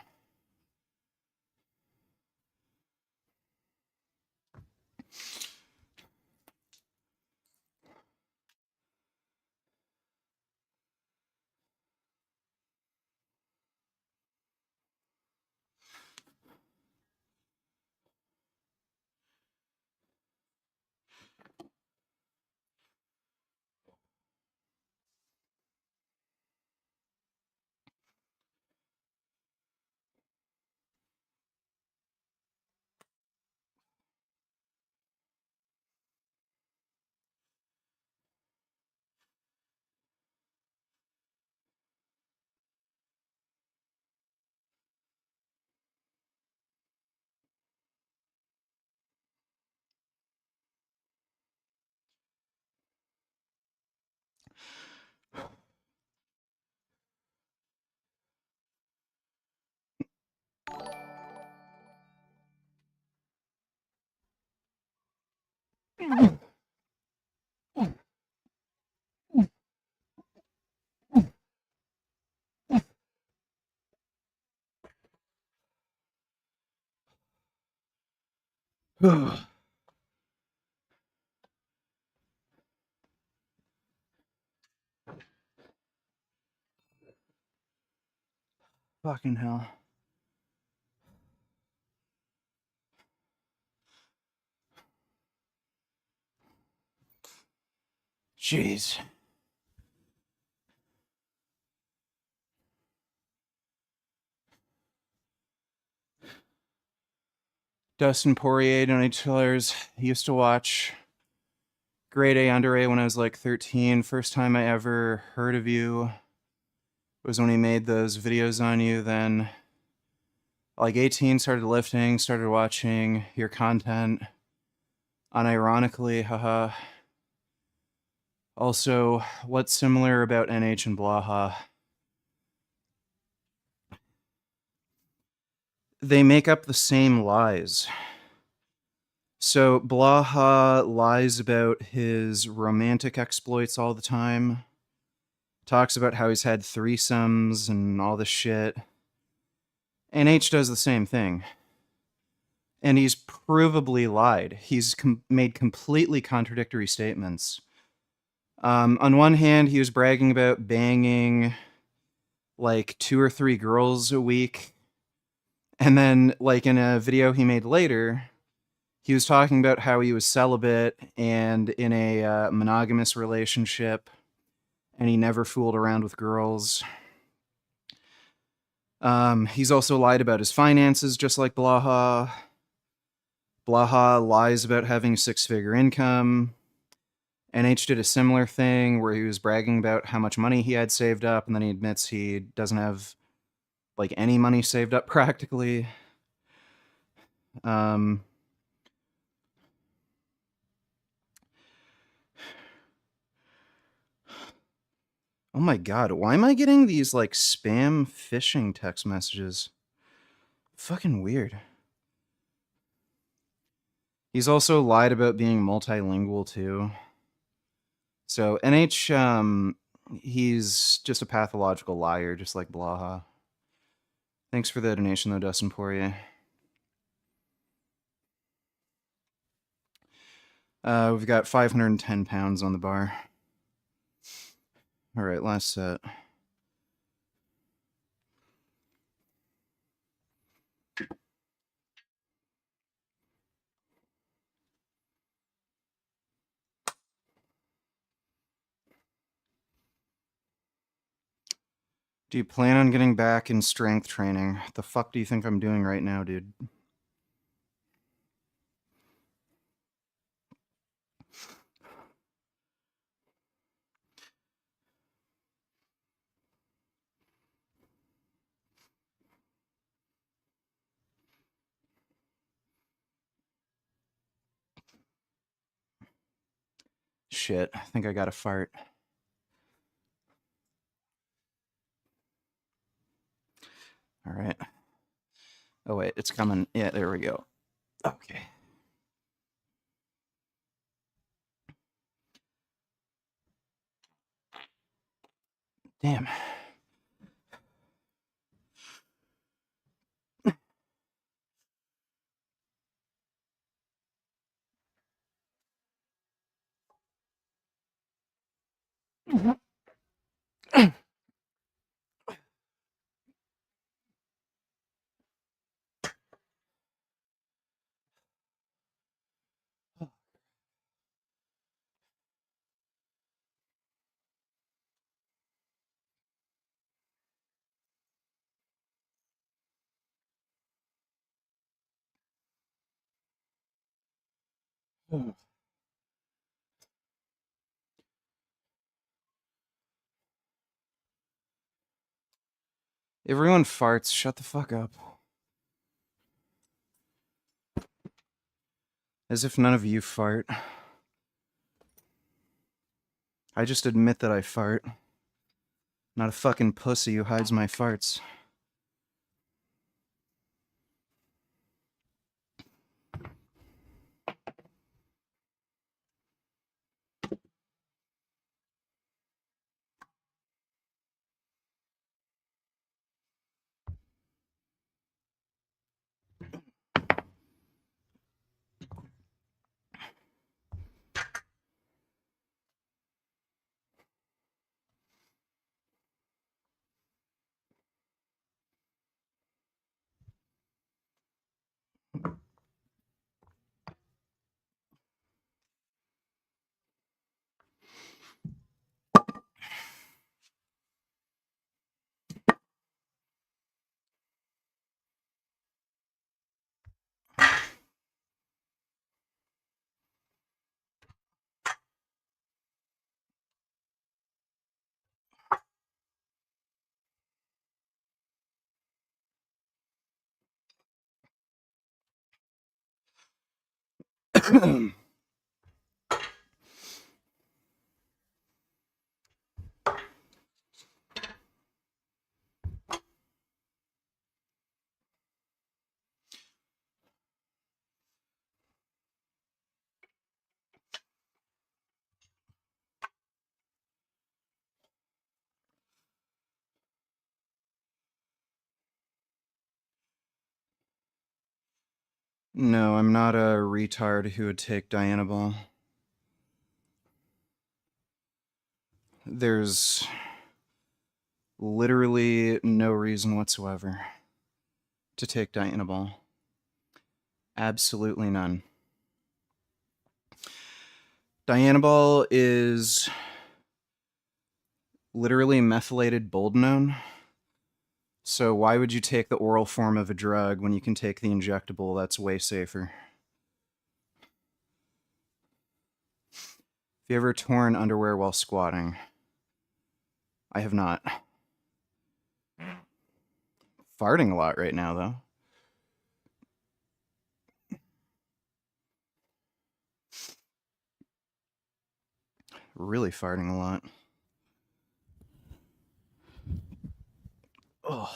Fucking hell. Jeez. Dustin Poirier donators used to watch Grade A Under A when I was like 13. First time I ever heard of you was when he made those videos on you. Then, like 18, started lifting, started watching your content. Unironically, haha. Also, what's similar about NH and Blaha? They make up the same lies. So Blaha lies about his romantic exploits all the time. Talks about how he's had threesomes and all this shit. NH does the same thing. And he's provably lied. He's made completely contradictory statements. On one hand, he was bragging about banging like 2 or 3 girls a week. And then, like in a video he made later, he was talking about how he was celibate and in a monogamous relationship, and he never fooled around with girls. He's also lied about his finances, just like Blaha. Blaha lies about having a 6-figure income. NH did a similar thing where he was bragging about how much money he had saved up, and then he admits he doesn't have like any money saved up practically. Oh my god, why am I getting these like spam phishing text messages? Fucking weird. He's also lied about being multilingual too. So NH, he's just a pathological liar, just like Blaha. Thanks for the donation though, Dustin Poirier. We've got 510 pounds on the bar. All right, last set. Do you plan on getting back in strength training? What the fuck do you think I'm doing right now, dude? Shit, I think I got a fart. All right. Oh, wait, it's coming. Yeah, there we go. Okay. Damn. Everyone farts. Shut the fuck up. As if none of you fart. I just admit that I fart. Not a fucking pussy who hides my farts. No, I'm not a retard who would take Dianabol. There's literally no reason whatsoever to take Dianabol. Absolutely none. Dianabol is literally methylated boldenone. So why would you take the oral form of a drug when you can take the injectable? That's way safer. Have you ever torn underwear while squatting? I have not. Farting a lot right now, though. Really farting a lot. Oh.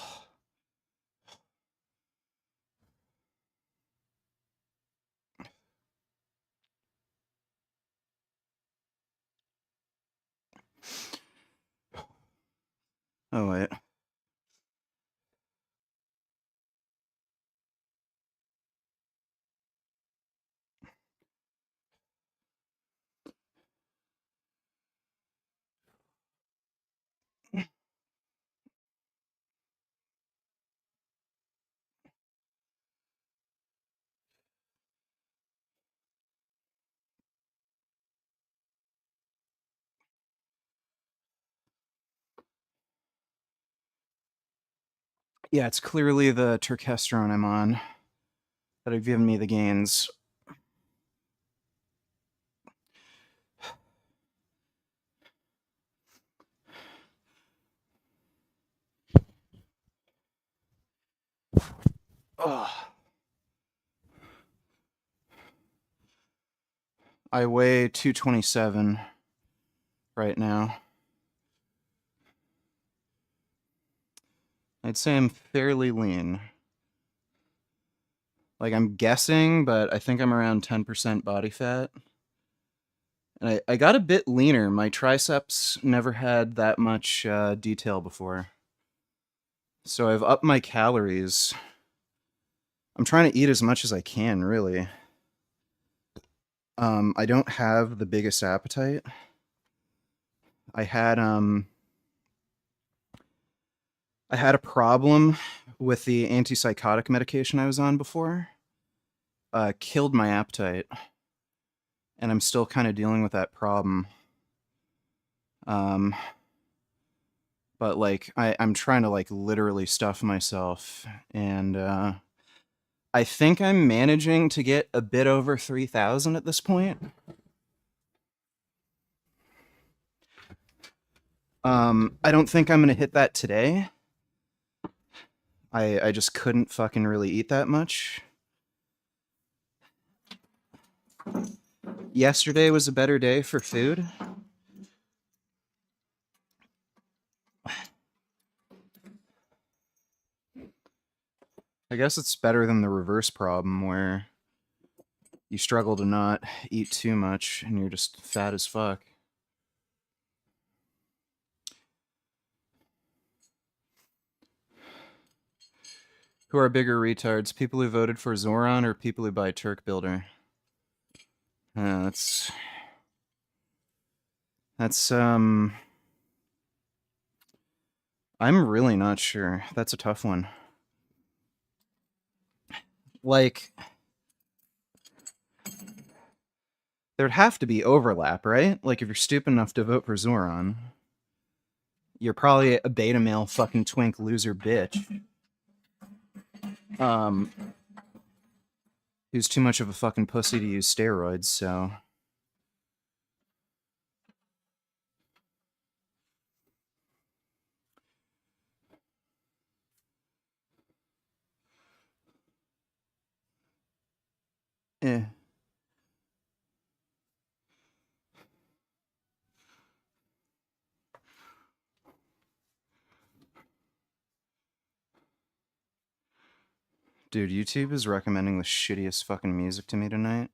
Oh, wait. Yeah, it's clearly the turkesterone I'm on that have given me the gains. Oh. I weigh 227 right now. I'd say I'm fairly lean. Like, I'm guessing, but I think I'm around 10% body fat. And I got a bit leaner. My triceps never had that much detail before. So I've upped my calories. I'm trying to eat as much as I can, really. I don't have the biggest appetite. I had a problem with the antipsychotic medication I was on before. Killed my appetite, and I'm still kind of dealing with that problem. But like I'm trying to like literally stuff myself, and I think I'm managing to get a bit over 3,000 at this point. I don't think I'm gonna hit that today. I just couldn't fucking really eat that much. Yesterday was a better day for food. I guess it's better than the reverse problem where you struggle to not eat too much and you're just fat as fuck. Who are bigger retards? People who voted for Zoran or people who buy Turk Builder? That's I'm really not sure. That's a tough one. Like, there'd have to be overlap, right? Like, if you're stupid enough to vote for Zoran, you're probably a beta male fucking twink loser bitch. Who's too much of a fucking pussy to use steroids, so. Eh. Dude, YouTube is recommending the shittiest fucking music to me tonight.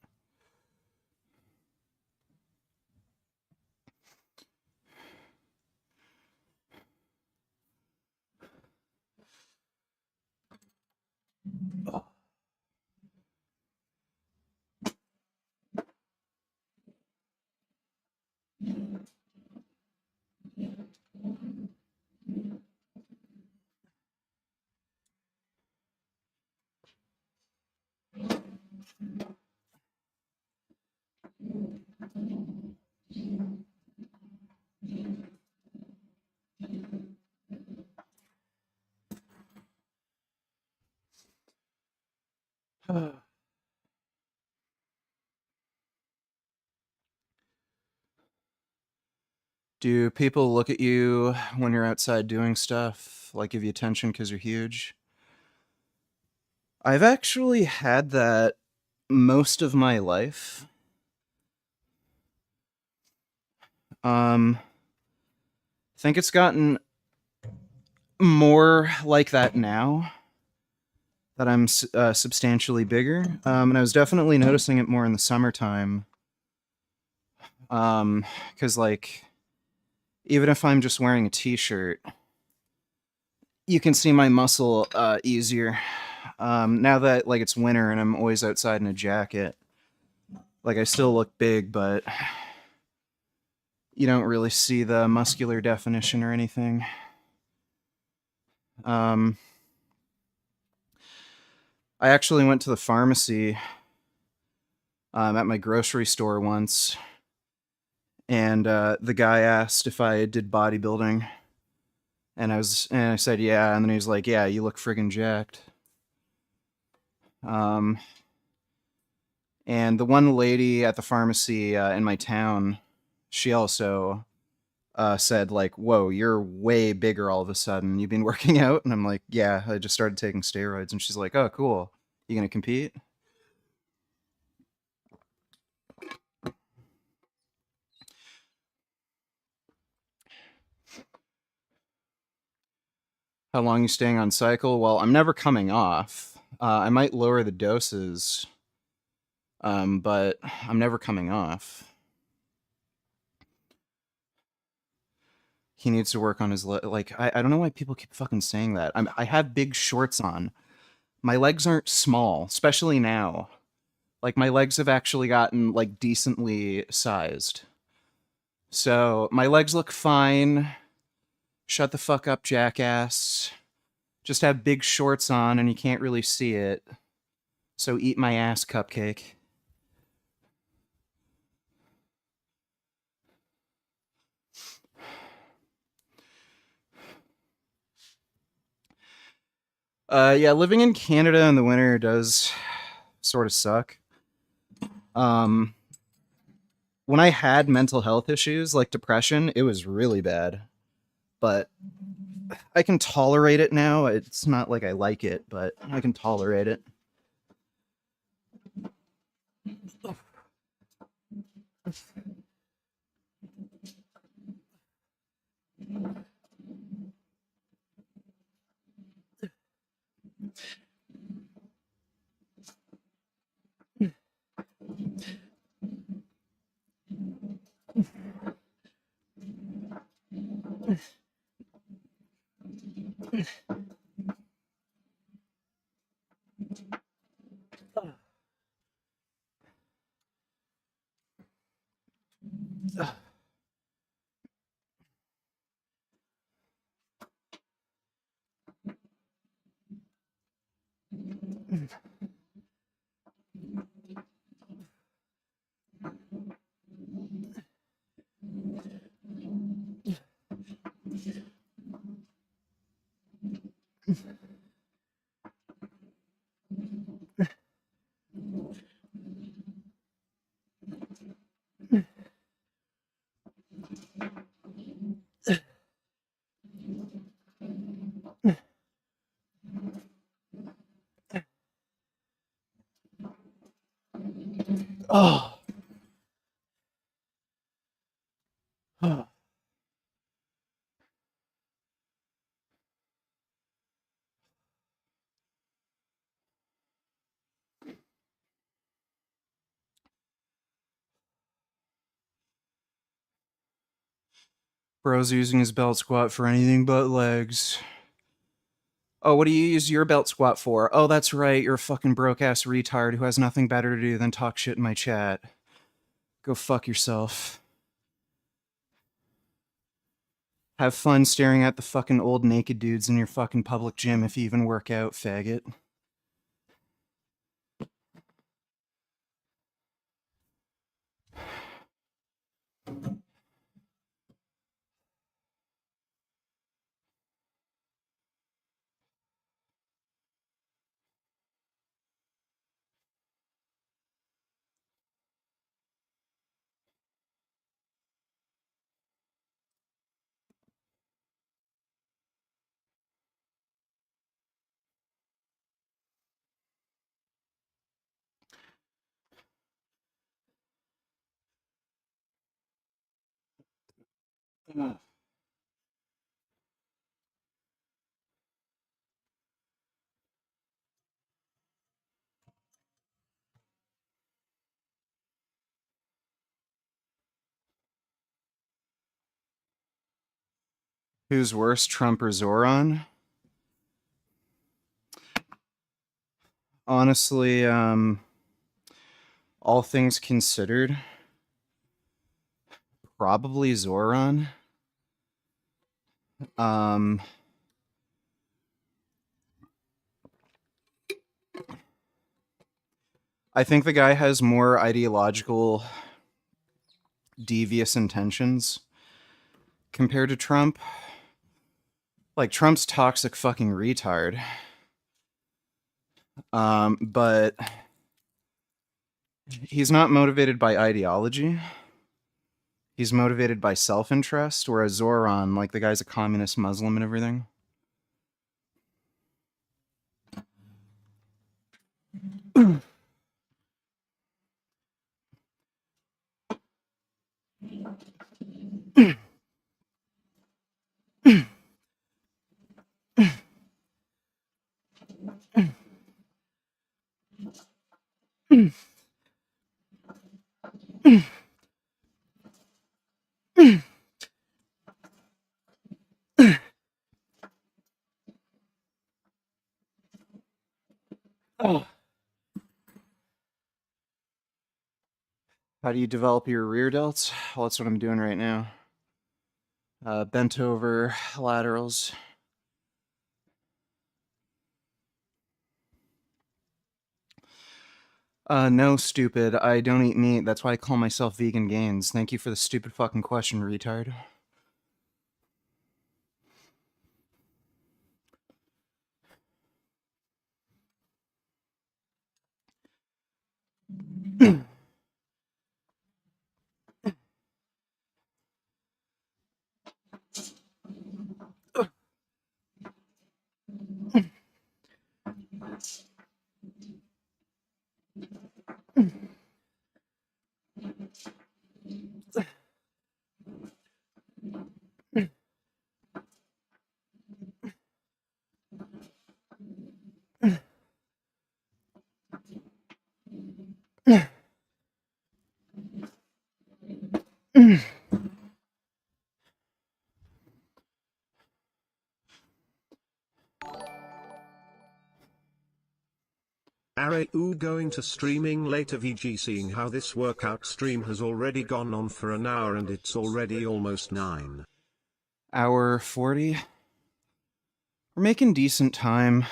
Do people look at you when you're outside doing stuff, like give you attention because you're huge? I've actually had that most of my life. I think it's gotten more like that now that I'm substantially bigger. And I was definitely noticing it more in the summertime. Because, like, even if I'm just wearing a t-shirt, you can see my muscle easier. Now that, like, it's winter and I'm always outside in a jacket, like, I still look big, but you don't really see the muscular definition or anything. I actually went to the pharmacy at my grocery store once, and the guy asked if I did bodybuilding, and I said yeah, and then he was like, "Yeah, you look friggin' jacked." And the one lady at the pharmacy in my town, she also said like, "Whoa, you're way bigger all of a sudden. You've been working out?" And I'm like, "Yeah, I just started taking steroids." And she's like, "Oh, cool. You gonna compete?" How long you staying on cycle? Well, I'm never coming off. I might lower the doses, but I'm never coming off. He needs to work on his like. I don't know why people keep fucking saying that. I have big shorts on. My legs aren't small, especially now. Like my legs have actually gotten like decently sized. So my legs look fine. Shut the fuck up, jackass. Just have big shorts on and you can't really see it. So eat my ass, cupcake. Yeah, living in Canada in the winter does sort of suck. Um, when I had mental health issues like depression, it was really bad. But I can tolerate it now. It's not like I like it, but I can tolerate it. Oh. Bro's using his belt squat for anything but legs. Oh, what do you use your belt squat for? Oh, that's right, you're a fucking broke-ass retard who has nothing better to do than talk shit in my chat. Go fuck yourself. Have fun staring at the fucking old naked dudes in your fucking public gym if you even work out, faggot. Who's worse, Trump or Zoran? Honestly, all things considered, probably Zoran. Um, I think the guy has more ideological, devious intentions compared to Trump. Like, Trump's toxic fucking retard. But he's not motivated by ideology. He's motivated by self-interest, whereas Zoran, like, the guy's a communist Muslim and everything. Oh. How do you develop your rear delts? Well, that's what I'm doing right now. Bent over laterals. No, stupid. I don't eat meat. That's why I call myself Vegan Gains. Thank you for the stupid fucking question, retard. Going to streaming later VG, seeing how this workout stream has already gone on for an hour and it's already almost 9. Hour 40. We're making decent time.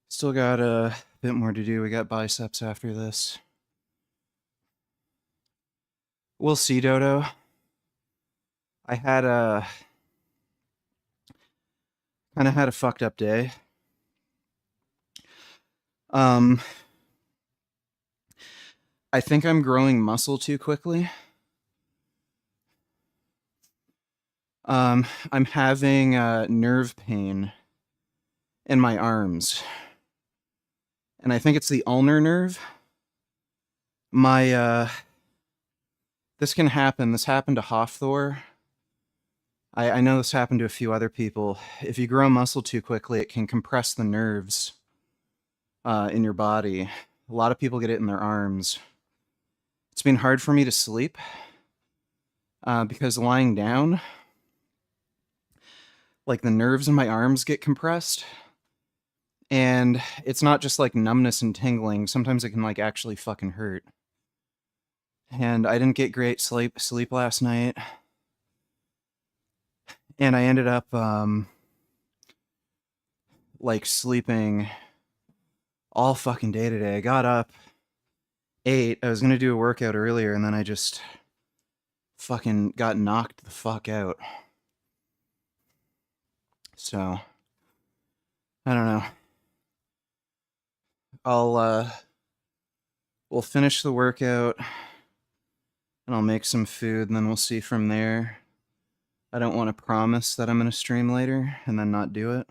Still got a bit more to do. We got biceps after this. We'll see, Dodo. I had a kind of had a fucked up day. I think I'm growing muscle too quickly. I'm having nerve pain in my arms. And I think it's the ulnar nerve. This can happen. This happened to Hofthor. I know this happened to a few other people. If you grow muscle too quickly, it can compress the nerves in your body. A lot of people get it in their arms. It's been hard for me to sleep. because lying down, like the nerves in my arms get compressed. And it's not just like numbness and tingling. Sometimes it can like actually fucking hurt. And I didn't get great sleep last night. And I ended up like sleeping all fucking day today. I got up 8. I was gonna do a workout earlier, and then I just fucking got knocked the fuck out. So I don't know. We'll finish the workout and I'll make some food and then we'll see from there. I don't want to promise that I'm gonna stream later and then not do it.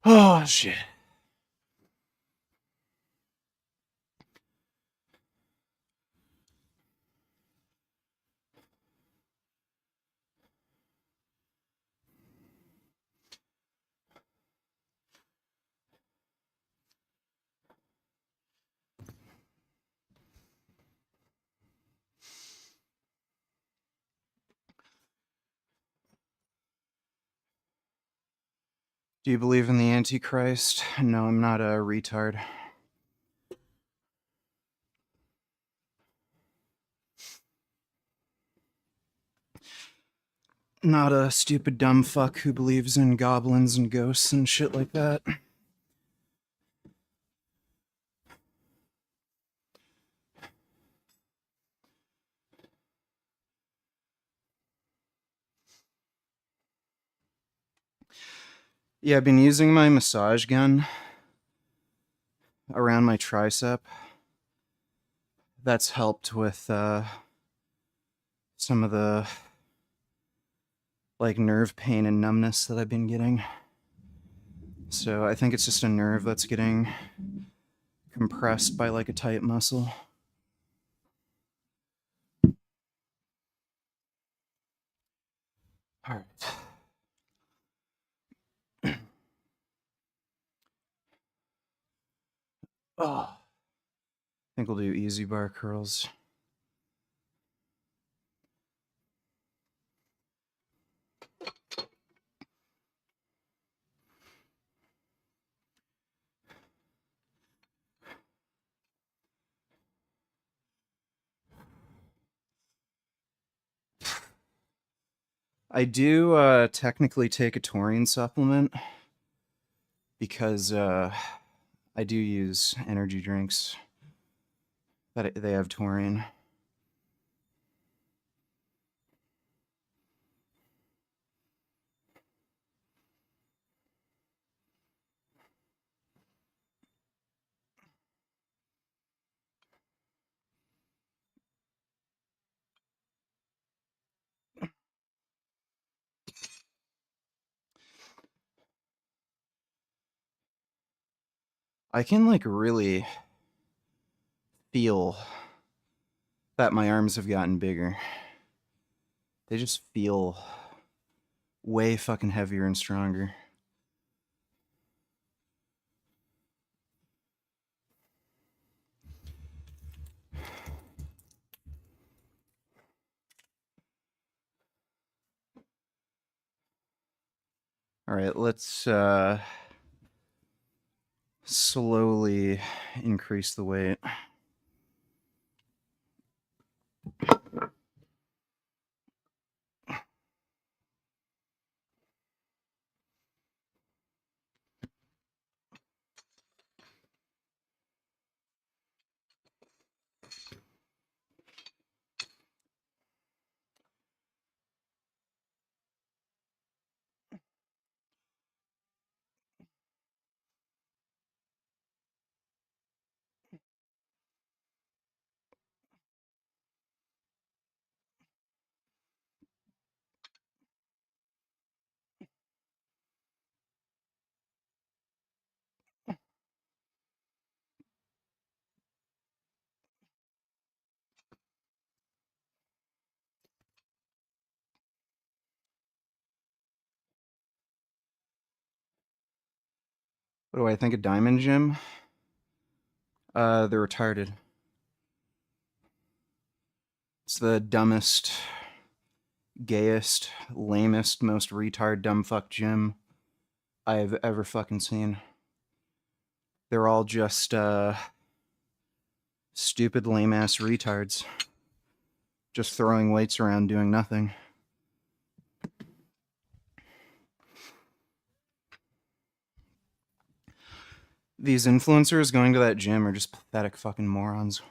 Oh shit. Do you believe in the Antichrist? No, I'm not a retard. Not a stupid dumb fuck who believes in goblins and ghosts and shit like that. Yeah, I've been using my massage gun around my tricep. That's helped with some of the like nerve pain and numbness that I've been getting. So I think it's just a nerve that's getting compressed by like a tight muscle. All right. Oh, I think we'll do easy bar curls. I do technically take a taurine supplement because I do use energy drinks that they have taurine. I can like really feel that my arms have gotten bigger. They just feel way fucking heavier and stronger. All right, let's slowly increase the weight. What do I think of Diamond Gym? They're retarded. It's the dumbest, gayest, lamest, most retard dumb fuck gym I've ever fucking seen. They're all just stupid, lame ass retards. Just throwing weights around doing nothing. These influencers going to that gym are just pathetic fucking morons.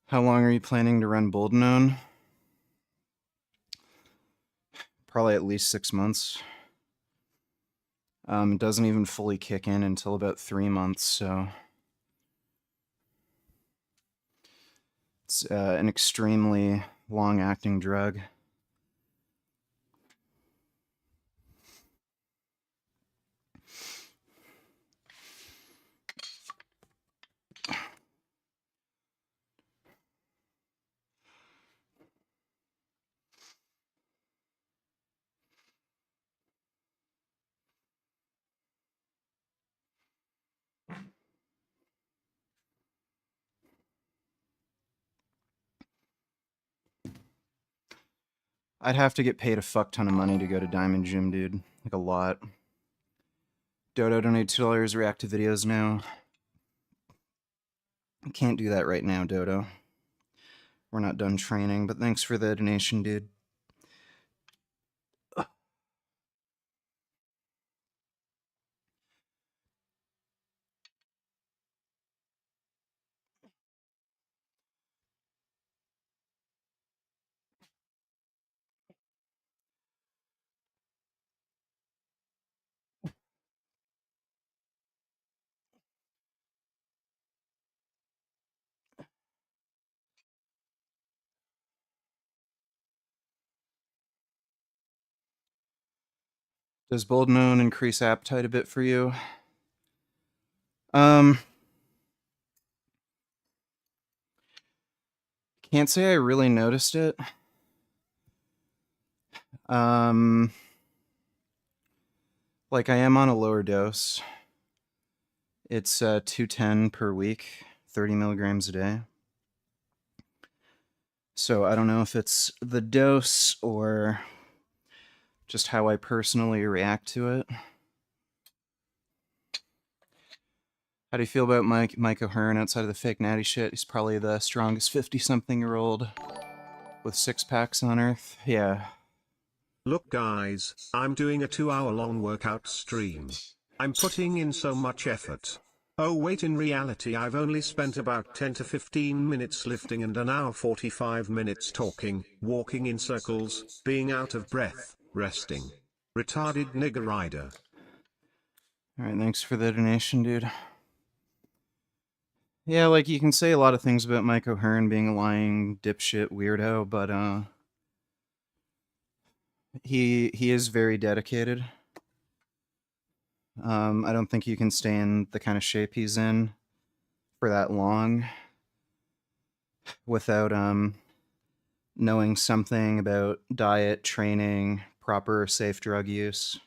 How long are you planning to run Boldenone? Probably at least 6 months. It doesn't even fully kick in until about 3 months, so it's an extremely long-acting drug. I'd have to get paid a fuck ton of money to go to Diamond Gym, dude. Like a lot. Dodo, donate $2, react to videos now. I can't do that right now, Dodo. We're not done training, but thanks for the donation, dude. Does Boldenone increase appetite a bit for you? Can't say I really noticed it. Like I am on a lower dose. It's 210 per week, 30 milligrams a day. So I don't know if it's the dose or just how I personally react to it. How do you feel about Mike O'Hearn outside of the fake natty shit? He's probably the strongest 50-something-year-old with 6-packs on Earth. Yeah. Look guys, I'm doing a 2-hour-long workout stream. I'm putting in so much effort. Oh wait, in reality I've only spent about 10 to 15 minutes lifting and an hour 45 minutes talking, walking in circles, being out of breath, resting. Retarded nigger rider. Alright, thanks for the donation, dude. Yeah, like, you can say a lot of things about Mike O'Hearn being a lying dipshit weirdo, but, he is very dedicated. I don't think you can stay in the kind of shape he's in for that long without knowing something about diet, training, proper safe drug use.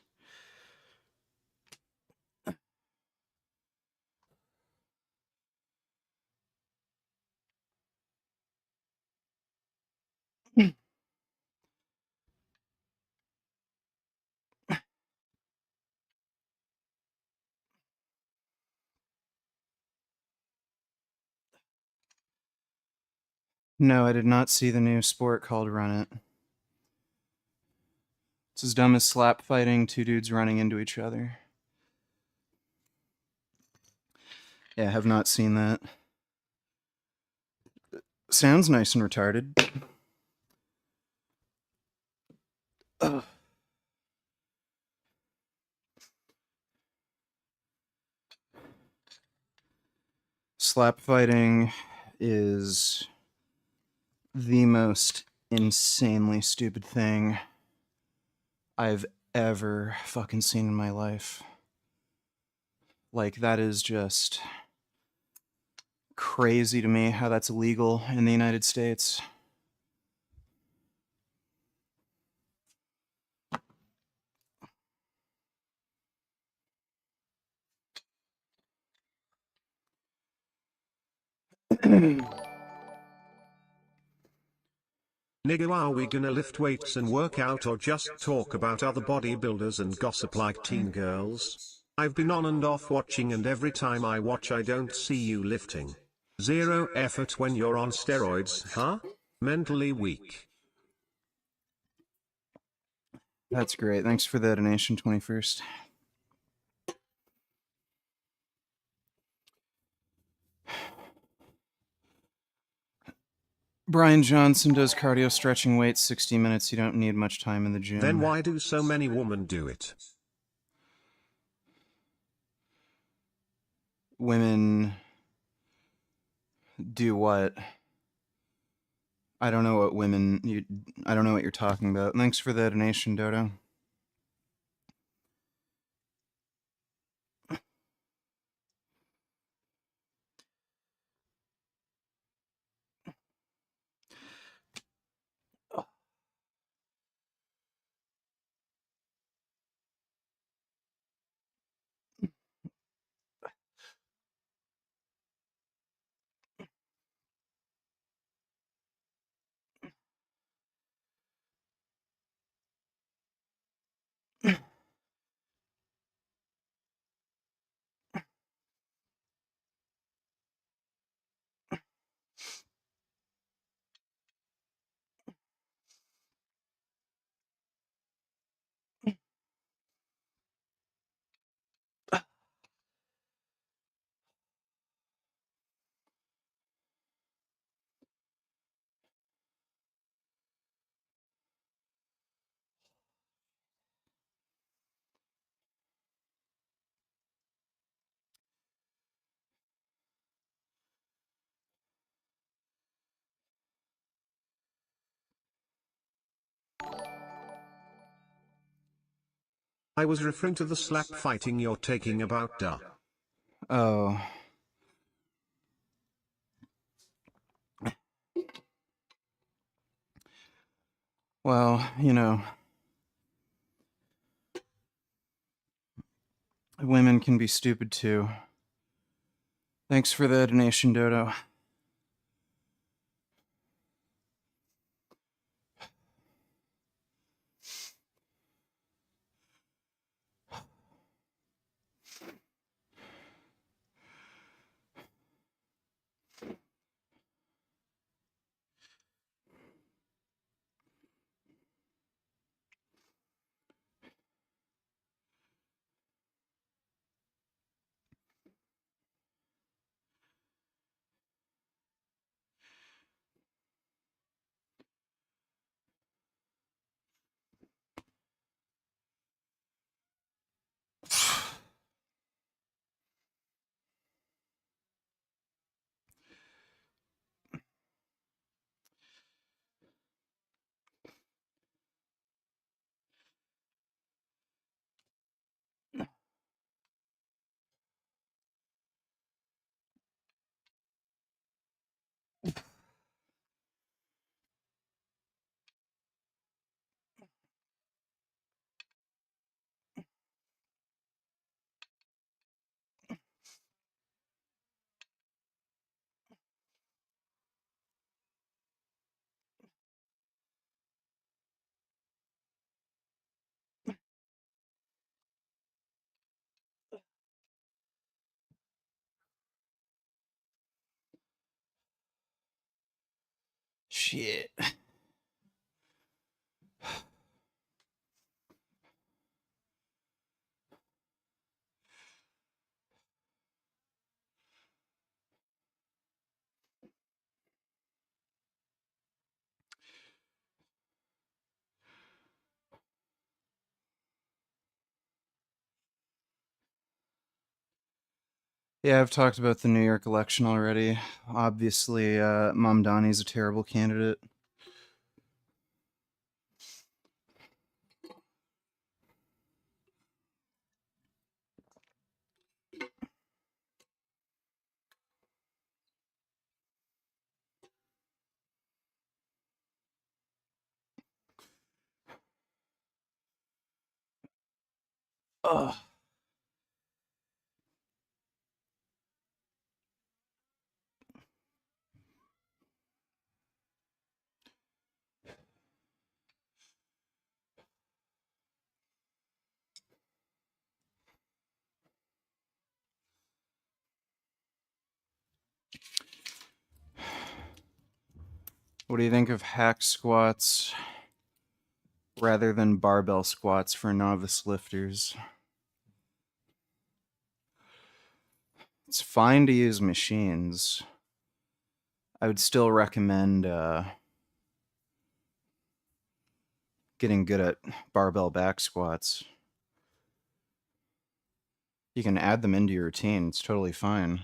No, I did not see the new sport called Run It. It's as dumb as slap fighting, two dudes running into each other. Yeah, I have not seen that. Sounds nice and retarded. Ugh. Slap fighting is the most insanely stupid thing I've ever fucking seen in my life. Like, that is just crazy to me how that's illegal in the United States. Nigga, are we gonna lift weights and work out or just talk about other bodybuilders and gossip like teen girls? I've been on and off watching, and every time I watch I don't see you lifting. Zero effort when you're on steroids, huh? Mentally weak. That's great. Thanks for the donation, 21st. Brian Johnson does cardio stretching weights 60 minutes. You don't need much time in the gym. Then why do so many women do it? Women do what? I don't know what I don't know what you're talking about. Thanks for the donation, Dodo. I was referring to the slap fighting you're taking about, duh. Oh. Well, women can be stupid too. Thanks for the donation, Dodo. Shit. Yeah, I've talked about the New York election already. Obviously, Mamdani's a terrible candidate. Ugh. What do you think of hack squats rather than barbell squats for novice lifters? It's fine to use machines. I would still recommend getting good at barbell back squats. You can add them into your routine. It's totally fine.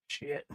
Shit.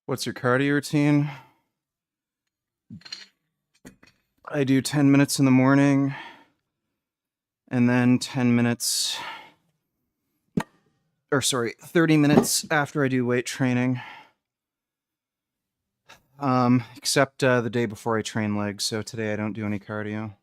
What's your cardio routine? I do 10 minutes in the morning and then 10 minutes, or sorry, 30 minutes after I do weight training. Except the day before I train legs, so today I don't do any cardio.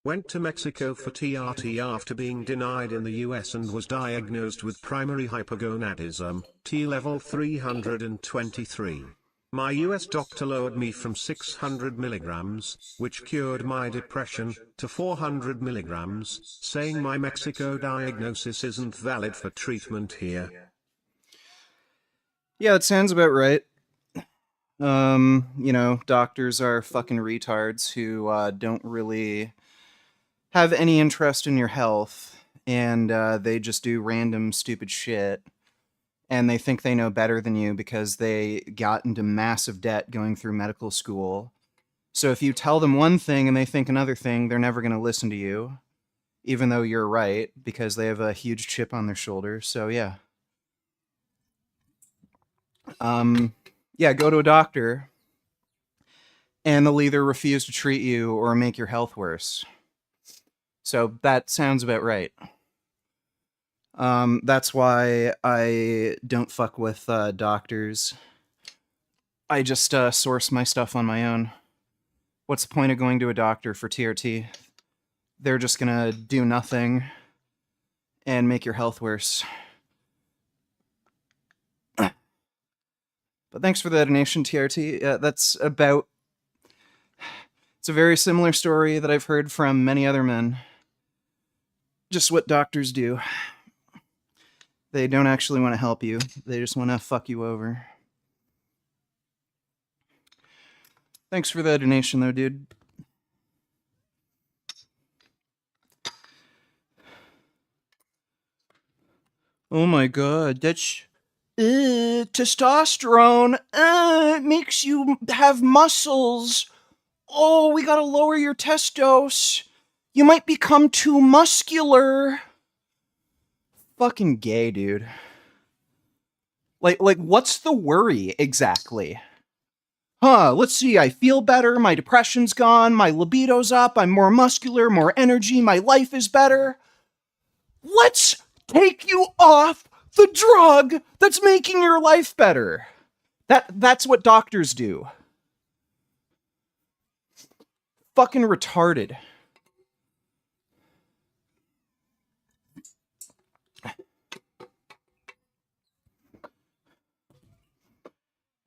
Went to Mexico for TRT after being denied in the US and was diagnosed with primary hypogonadism, T level 323. My US doctor lowered me from 600 milligrams, which cured my depression, to 400 milligrams, saying my Mexico diagnosis isn't valid for treatment here. Yeah, that sounds about right. Doctors are fucking retards who don't really have any interest in your health, and they just do random stupid shit, and they think they know better than you because they got into massive debt going through medical school. So if you tell them one thing and they think another thing, they're never going to listen to you, even though you're right, because they have a huge chip on their shoulder. So yeah. Yeah, go to a doctor, and they'll either refuse to treat you or make your health worse. So that sounds about right. That's why I don't fuck with doctors. I just source my stuff on my own. What's the point of going to a doctor for TRT? They're just gonna do nothing and make your health worse. But thanks for the donation, TRT. That's about... It's a very similar story that I've heard from many other men. Just what doctors do. They don't actually want to help you. They just want to fuck you over. Thanks for the donation, though, dude. Oh my god, that's... testosterone, it makes you have muscles. Oh, we gotta lower your testos. You might become too muscular. Fucking gay, dude. Like, what's the worry, exactly? Let's see, I feel better, my depression's gone, my libido's up, I'm more muscular, more energy, my life is better. Let's take you off the drug that's making your life better. That's what doctors do. Fucking retarded.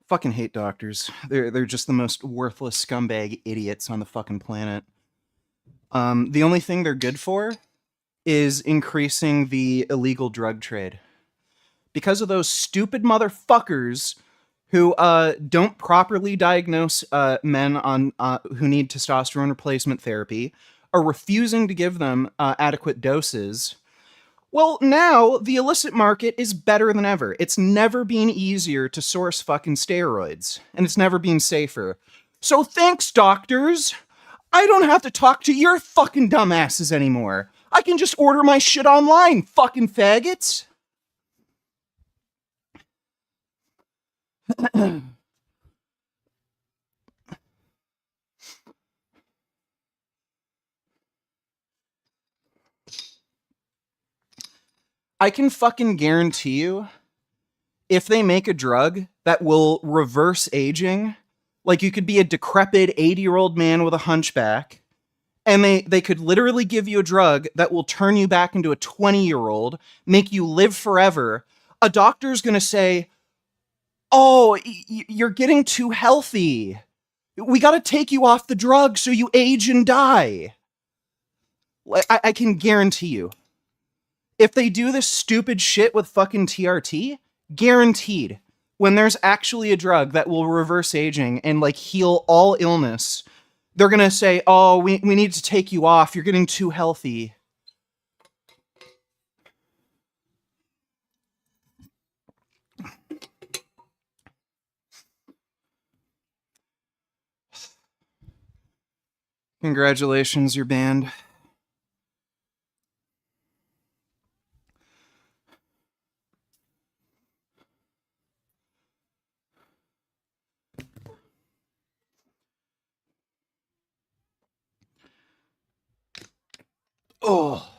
Fucking hate doctors. They're just the most worthless scumbag idiots on the fucking planet. The only thing they're good for is increasing the illegal drug trade. Because of those stupid motherfuckers who don't properly diagnose men on who need testosterone replacement therapy, are refusing to give them adequate doses. Well, now the illicit market is better than ever. It's never been easier to source fucking steroids, and it's never been safer. So thanks, doctors. I don't have to talk to your fucking dumbasses anymore. I can just order my shit online, fucking faggots. I can fucking guarantee you, if they make a drug that will reverse aging, like you could be a decrepit 80-year-old man with a hunchback, and they could literally give you a drug that will turn you back into a 20-year-old, make you live forever, a doctor's gonna say, oh, you're getting too healthy. We gotta take you off the drug so you age and die. I can guarantee you. If they do this stupid shit with fucking TRT, guaranteed, when there's actually a drug that will reverse aging and like heal all illness, they're gonna say, oh, we need to take you off, you're getting too healthy. Congratulations, you're banned. Oh.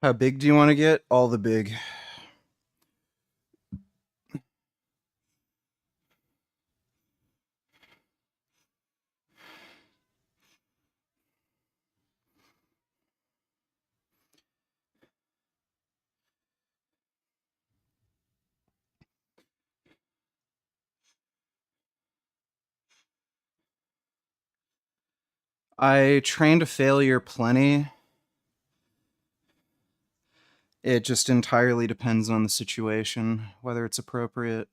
How big do you want to get? All the big. I trained a failure plenty. It just entirely depends on the situation, whether it's appropriate.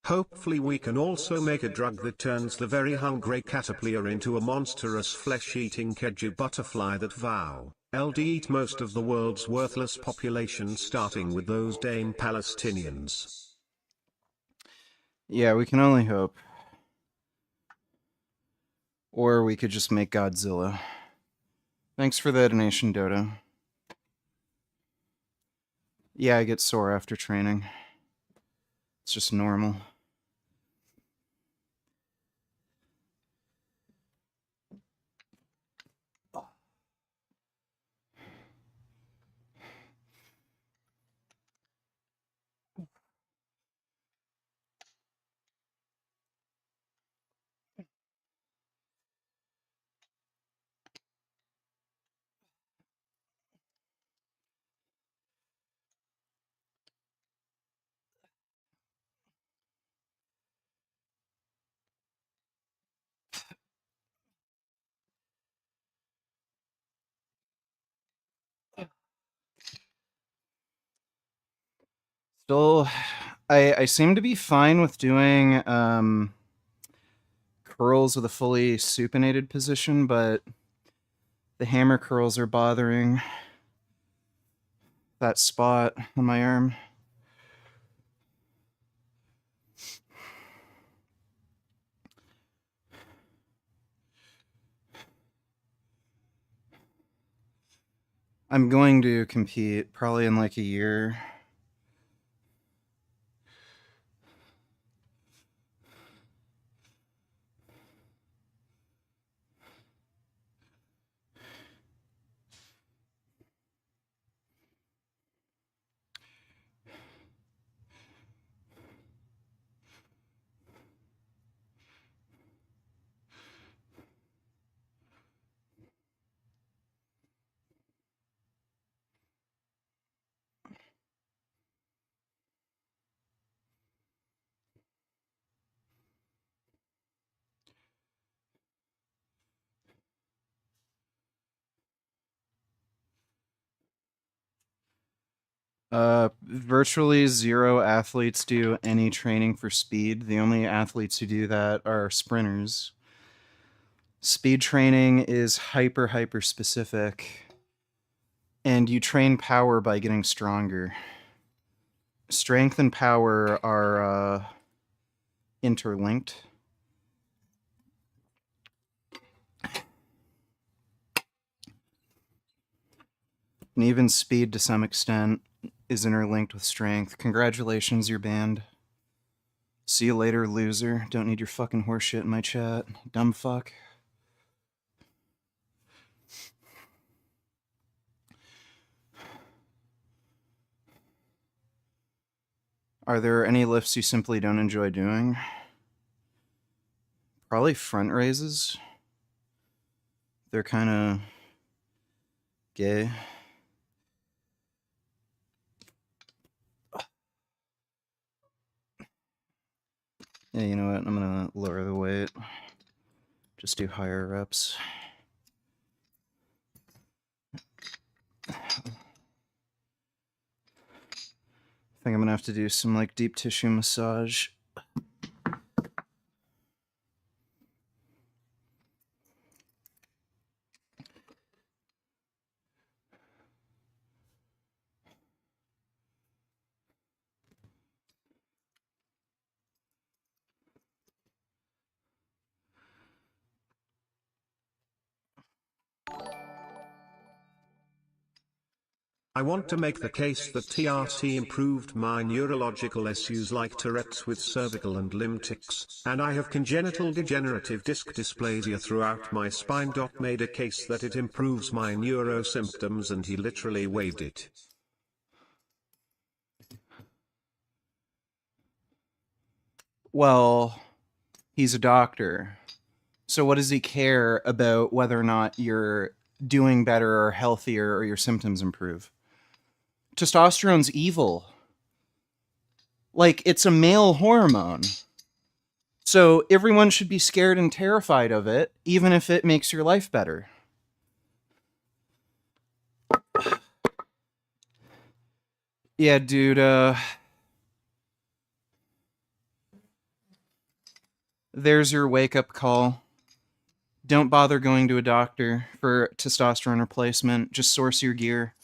Hopefully we can also make a drug that turns the very hungry caterpillar into a monstrous flesh-eating keju butterfly that LD eat most of the world's worthless population, starting with those damn Palestinians. Yeah, we can only hope. Or we could just make Godzilla. Thanks for the donation, Dodo. Yeah, I get sore after training. It's just normal. Still, I seem to be fine with doing curls with a fully supinated position, but the hammer curls are bothering that spot on my arm. I'm going to compete probably in like a year. Virtually zero athletes do any training for speed. The only athletes who do that are sprinters. Speed training is hyper specific, and you train power by getting stronger. Strength and power are interlinked. And even speed, to some extent, is interlinked with strength. Congratulations, you're banned. See you later, loser. Don't need your fucking horseshit in my chat. Dumb fuck. Are there any lifts you simply don't enjoy doing? Probably front raises. They're kind of gay. Yeah, you know what? I'm gonna lower the weight. Just do higher reps. I think I'm gonna have to do some like deep tissue massage. I want to make the case that TRT improved my neurological issues like Tourette's with cervical and limb tics, and I have congenital degenerative disc dysplasia throughout my spine. Made a case that it improves my neuro symptoms, and he literally waved it. Well, he's a doctor. So what does he care about whether or not you're doing better or healthier or your symptoms improve? Testosterone's evil. Like, it's a male hormone. So everyone should be scared and terrified of it, even if it makes your life better. Yeah, dude, there's your wake-up call. Don't bother going to a doctor for testosterone replacement. Just source your gear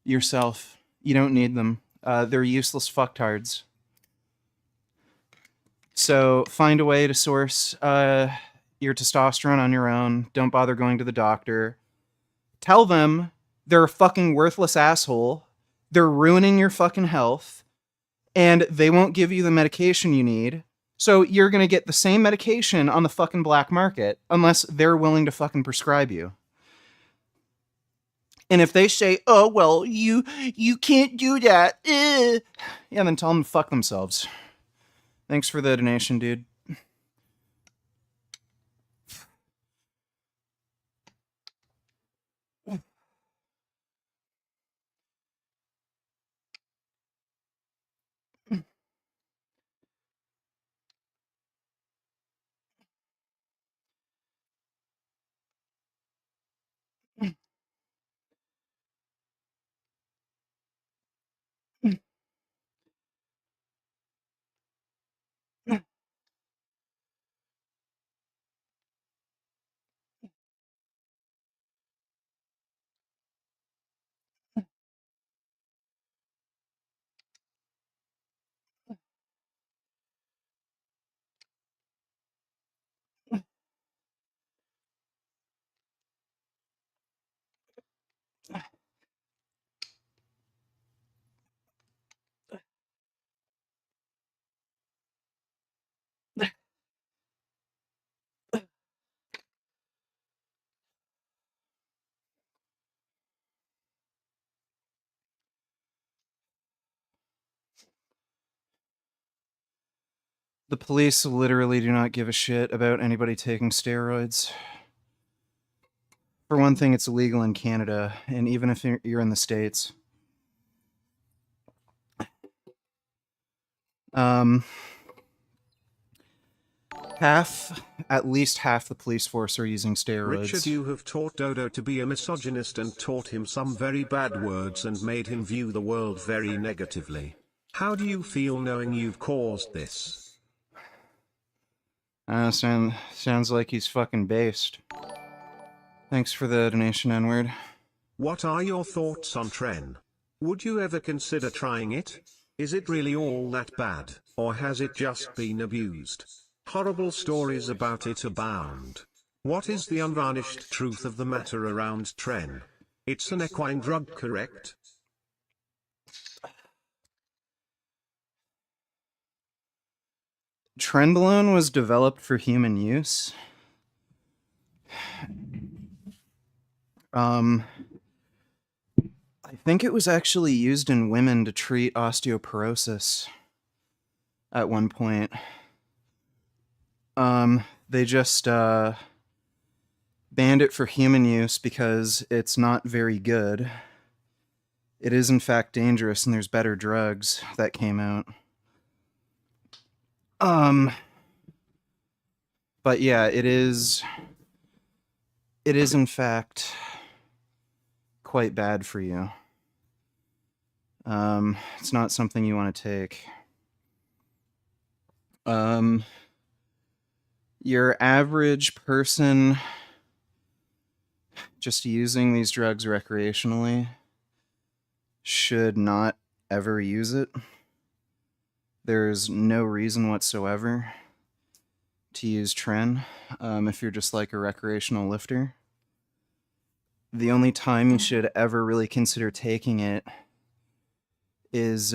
yourself. You don't need them. They're useless fucktards. So find a way to source your testosterone on your own. Don't bother going to the doctor. Tell them they're a fucking worthless asshole. They're ruining your fucking health. And they won't give you the medication you need. So you're going to get the same medication on the fucking black market unless they're willing to fucking prescribe you. And if they say, oh, well, you can't do that, yeah, then tell them to fuck themselves. Thanks for the donation, dude. The police literally do not give a shit about anybody taking steroids. For one thing, it's illegal in Canada, and even if you're in the States. At least half the police force are using steroids. Richard, you have taught Dodo to be a misogynist and taught him some very bad words and made him view the world very negatively. How do you feel knowing you've caused this? Sounds like he's fucking based. Thanks for the donation, N-word. What are your thoughts on Tren? Would you ever consider trying it? Is it really all that bad, or has it just been abused? Horrible stories about it abound. What is the unvarnished truth of the matter around Tren? It's an equine drug, correct? Trenbolone was developed for human use. I think it was actually used in women to treat osteoporosis. at one point. They just banned it for human use because it's not very good. It is in fact dangerous, and there's better drugs that came out. But yeah, it is in fact quite bad for you. It's not something you want to take. Your average person just using these drugs recreationally should not ever use it. There's no reason whatsoever to use tren if you're just like a recreational lifter. The only time you should ever really consider taking it is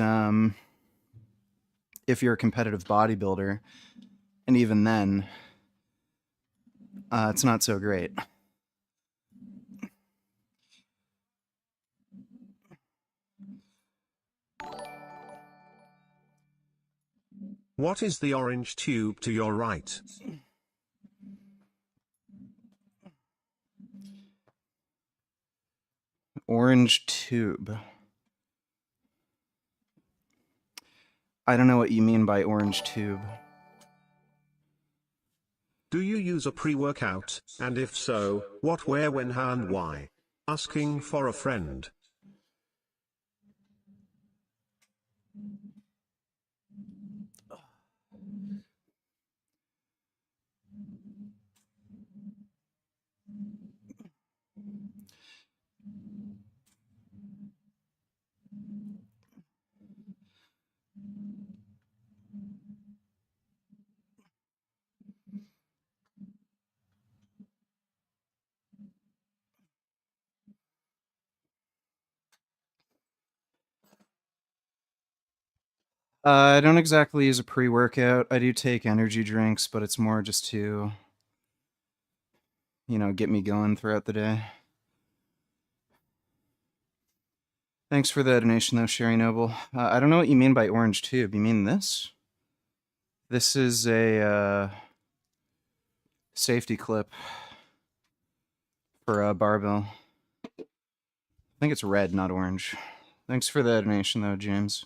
if you're a competitive bodybuilder, and even then, it's not so great. What is the orange tube to your right? Orange tube. I don't know what you mean by orange tube. Do you use a pre-workout, and if so, what, where, when, how and why? Asking for a friend. I don't exactly use a pre-workout. I do take energy drinks, but it's more just to, get me going throughout the day. Thanks for the donation, though, Sherry Noble. I don't know what you mean by orange tube. You mean this? This is a safety clip for a barbell. I think it's red, not orange. Thanks for the donation, though, James.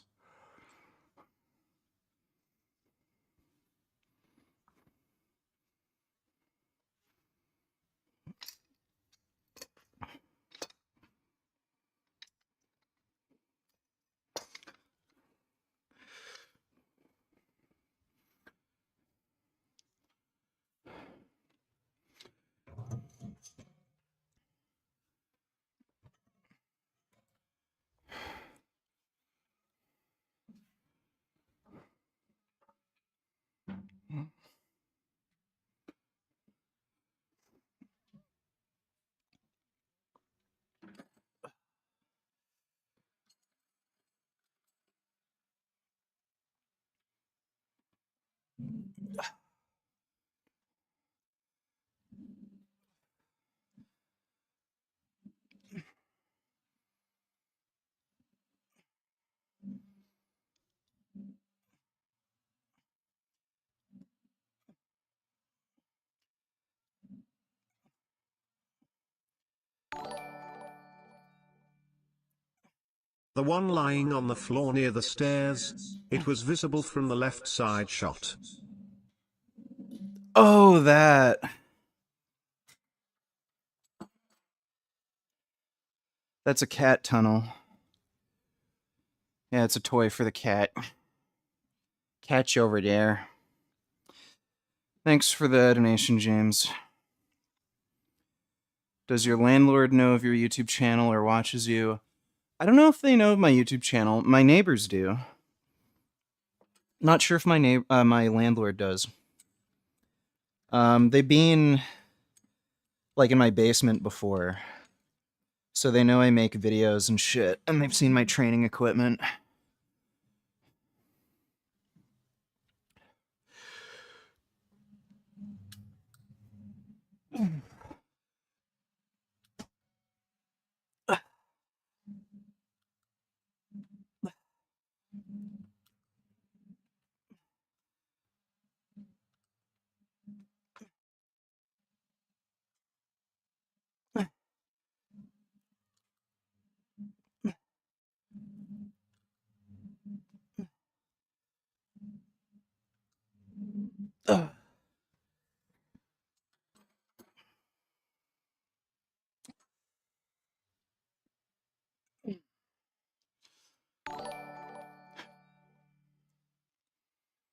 The one lying on the floor near the stairs, it was visible from the left side shot. Oh, that. That's a cat tunnel. Yeah, it's a toy for the cat. Catch over there. Thanks for the donation, James. Does your landlord know of your YouTube channel or watches you? I don't know if they know of my YouTube channel. My neighbors do. Not sure if my my landlord does. They've been like in my basement before, so they know I make videos and shit, and they've seen my training equipment.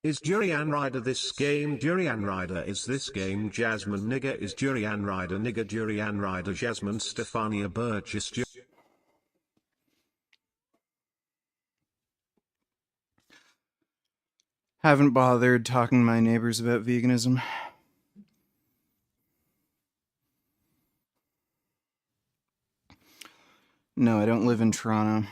Is Durian Rider this game? Durian Rider is this game. Jasmine nigger is Durian Rider nigger. Durian Rider Jasmine Stefania Burgess. Haven't bothered talking to my neighbors about veganism. No, I don't live in Toronto.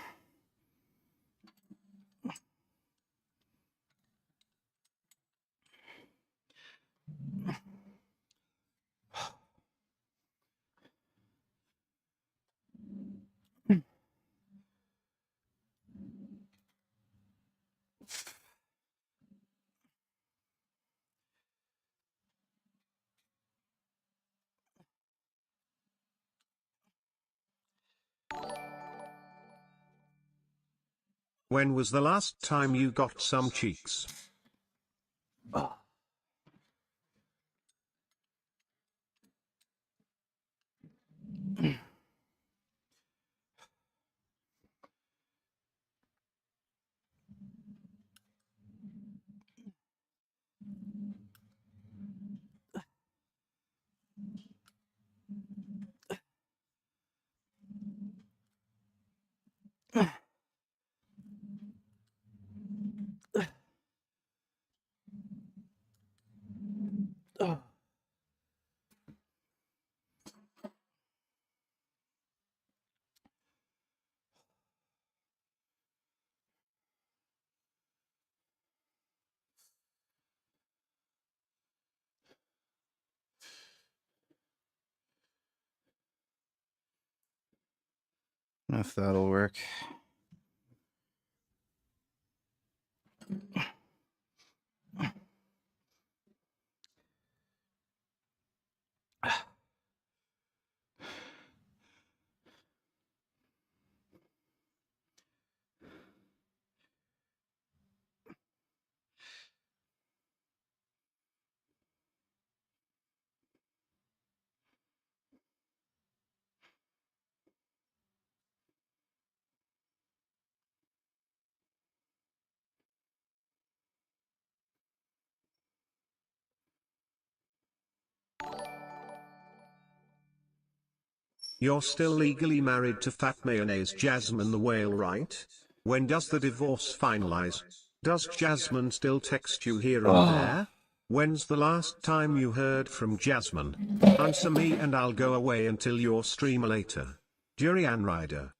When was the last time you got some cheeks? If that'll work. You're still legally married to Fat Mayonnaise Jasmine the Whale, right? When does the divorce finalize? Does Jasmine still text you here and there? When's the last time you heard from Jasmine? Answer me and I'll go away until your stream later. Durian Rider.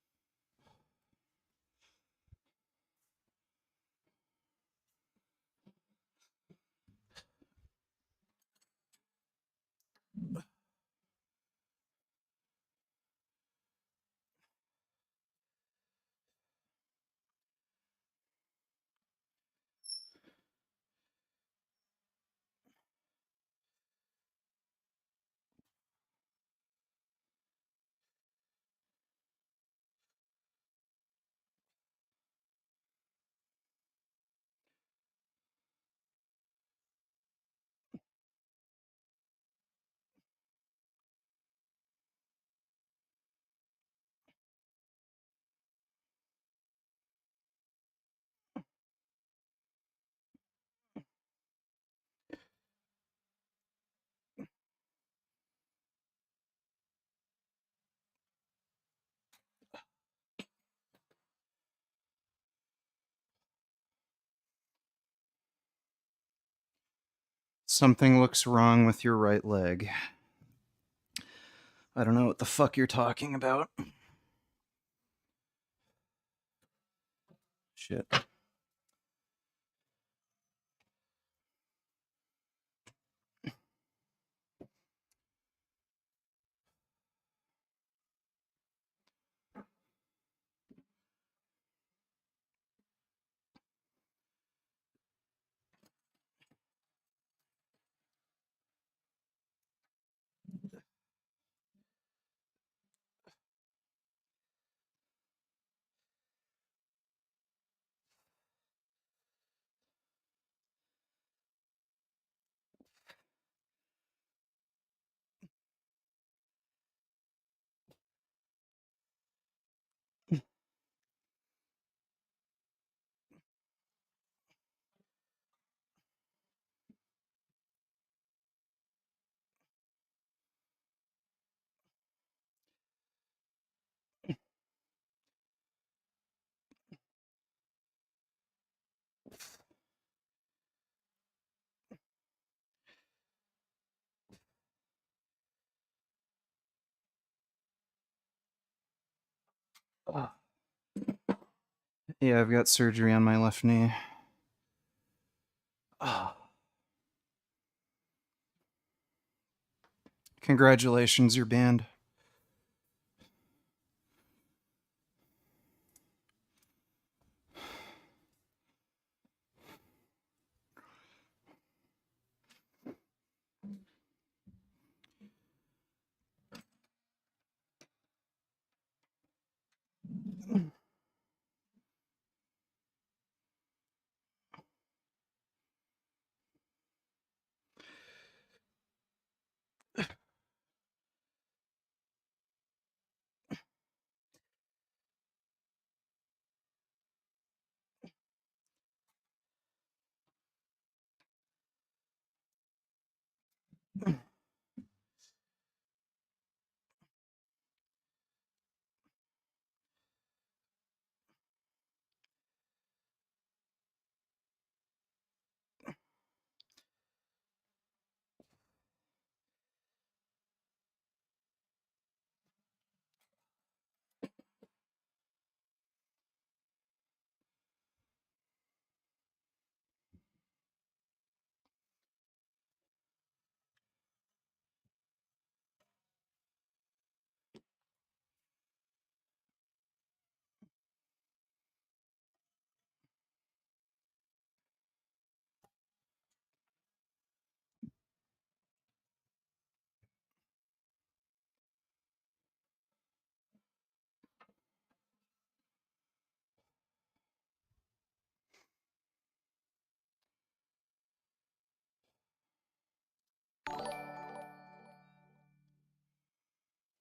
Something looks wrong with your right leg. I don't know what the fuck you're talking about. Shit. Yeah, I've got surgery on my left knee. Congratulations, you're banned.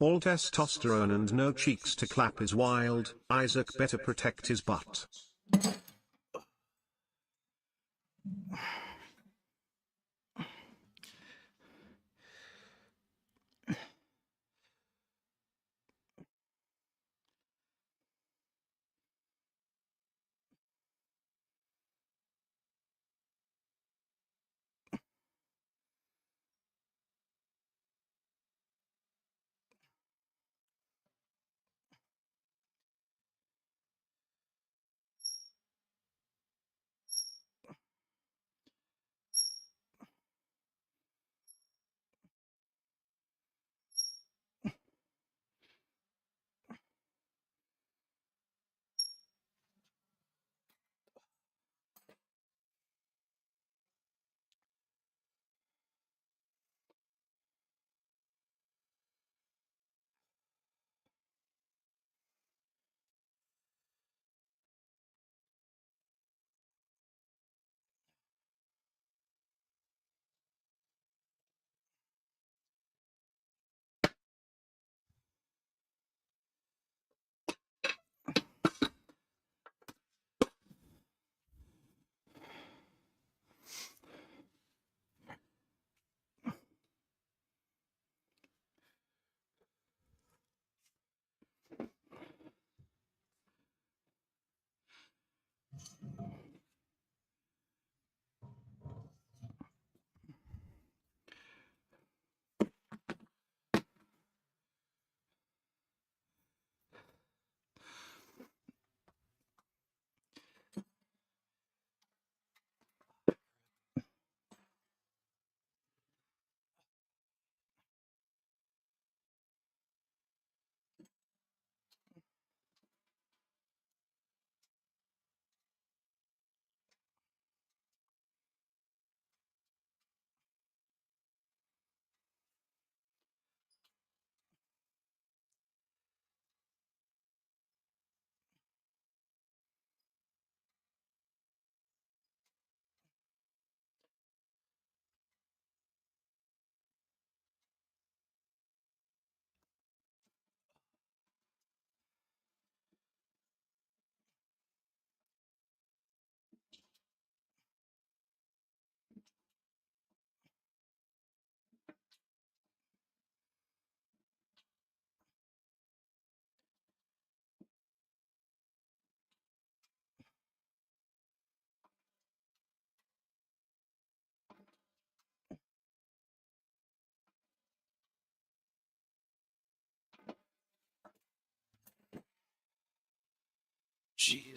All testosterone and no cheeks to clap is wild. Isaac better protect his butt.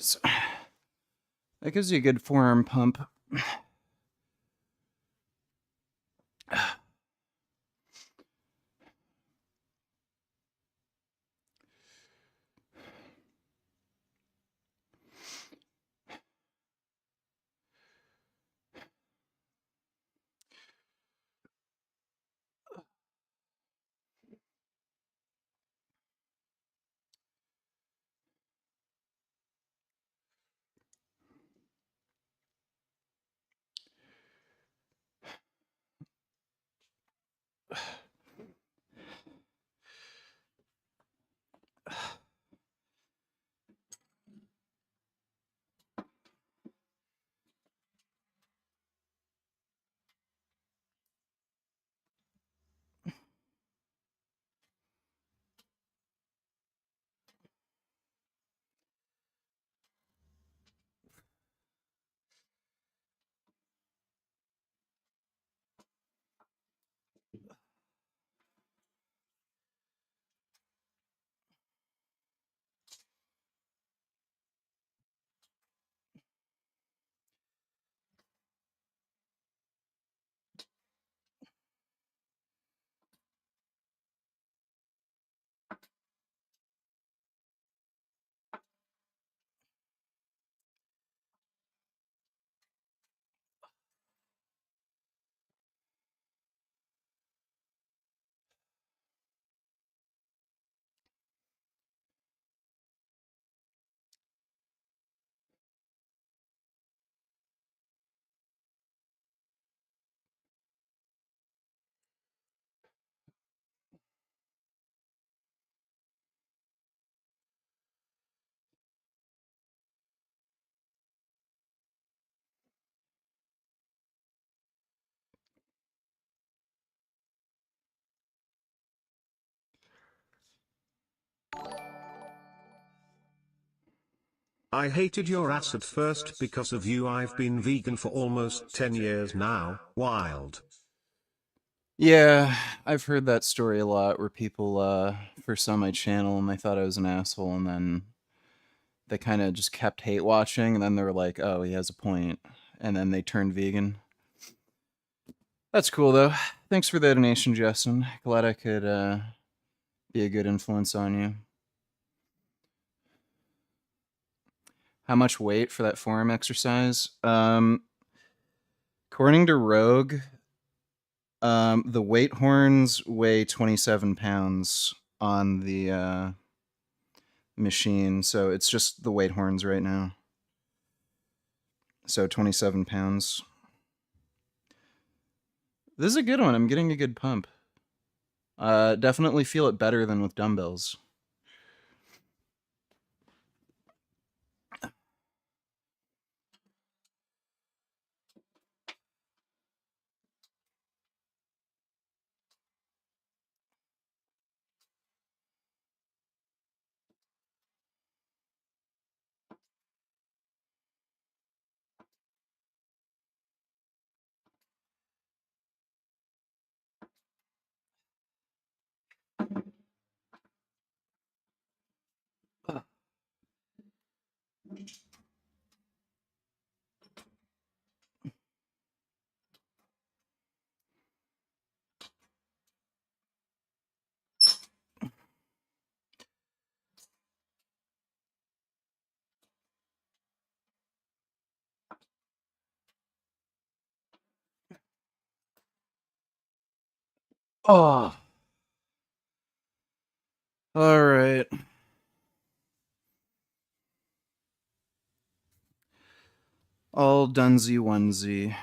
Jeez. That gives you a good forearm pump. I hated your ass at first because of you. I've been vegan for almost 10 years now. Wild. Yeah, I've heard that story a lot where people first saw my channel and they thought I was an asshole, and then they kind of just kept hate watching, and then they were like, oh, he has a point, and then they turned vegan. That's cool, though. Thanks for the donation, Justin. Glad I could be a good influence on you. How much weight for that forearm exercise? According to Rogue, the weight horns weigh 27 pounds on the machine, so it's just the weight horns right now. So 27 pounds. This is a good one. I'm getting a good pump. Definitely feel it better than with dumbbells. Oh. All right. All dunsy onesie.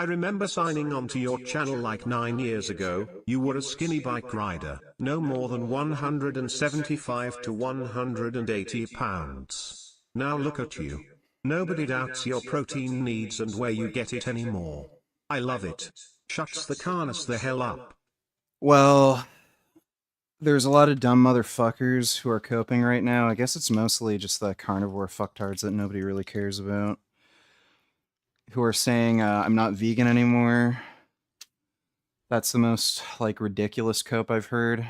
I remember signing on to your channel like 9 years ago. You were a skinny bike rider, no more than 175 to 180 pounds. Now look at you. Nobody doubts your protein needs and where you get it anymore. I love it. Shuts the carnus the hell up. Well, there's a lot of dumb motherfuckers who are coping right now. I guess it's mostly just the carnivore fucktards that nobody really cares about, who are saying, I'm not vegan anymore. That's the most, like, ridiculous cope I've heard,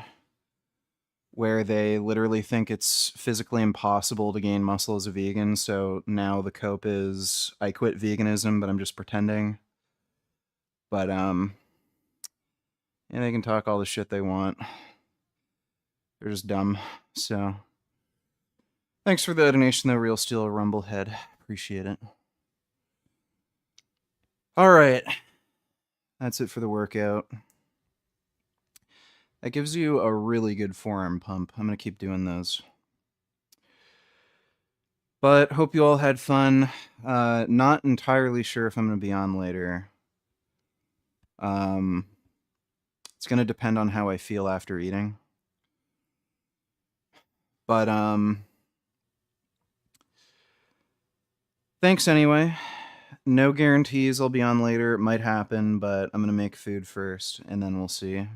where they literally think it's physically impossible to gain muscle as a vegan, so now the cope is, I quit veganism, but I'm just pretending. But, yeah, they can talk all the shit they want. They're just dumb, so... Thanks for the donation, though, Real Steel Rumblehead. Appreciate it. Alright. That's it for the workout. That gives you a really good forearm pump. I'm going to keep doing those. But hope you all had fun. Not entirely sure if I'm going to be on later. It's going to depend on how I feel after eating. But, thanks anyway. No guarantees I'll be on later. It might happen, but I'm going to make food first, and then we'll see.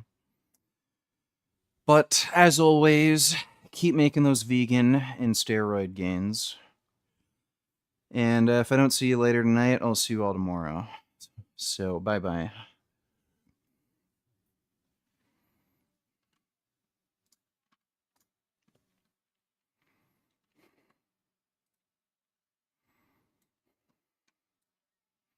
But, as always, keep making those vegan and steroid gains. And if I don't see you later tonight, I'll see you all tomorrow. So, bye-bye.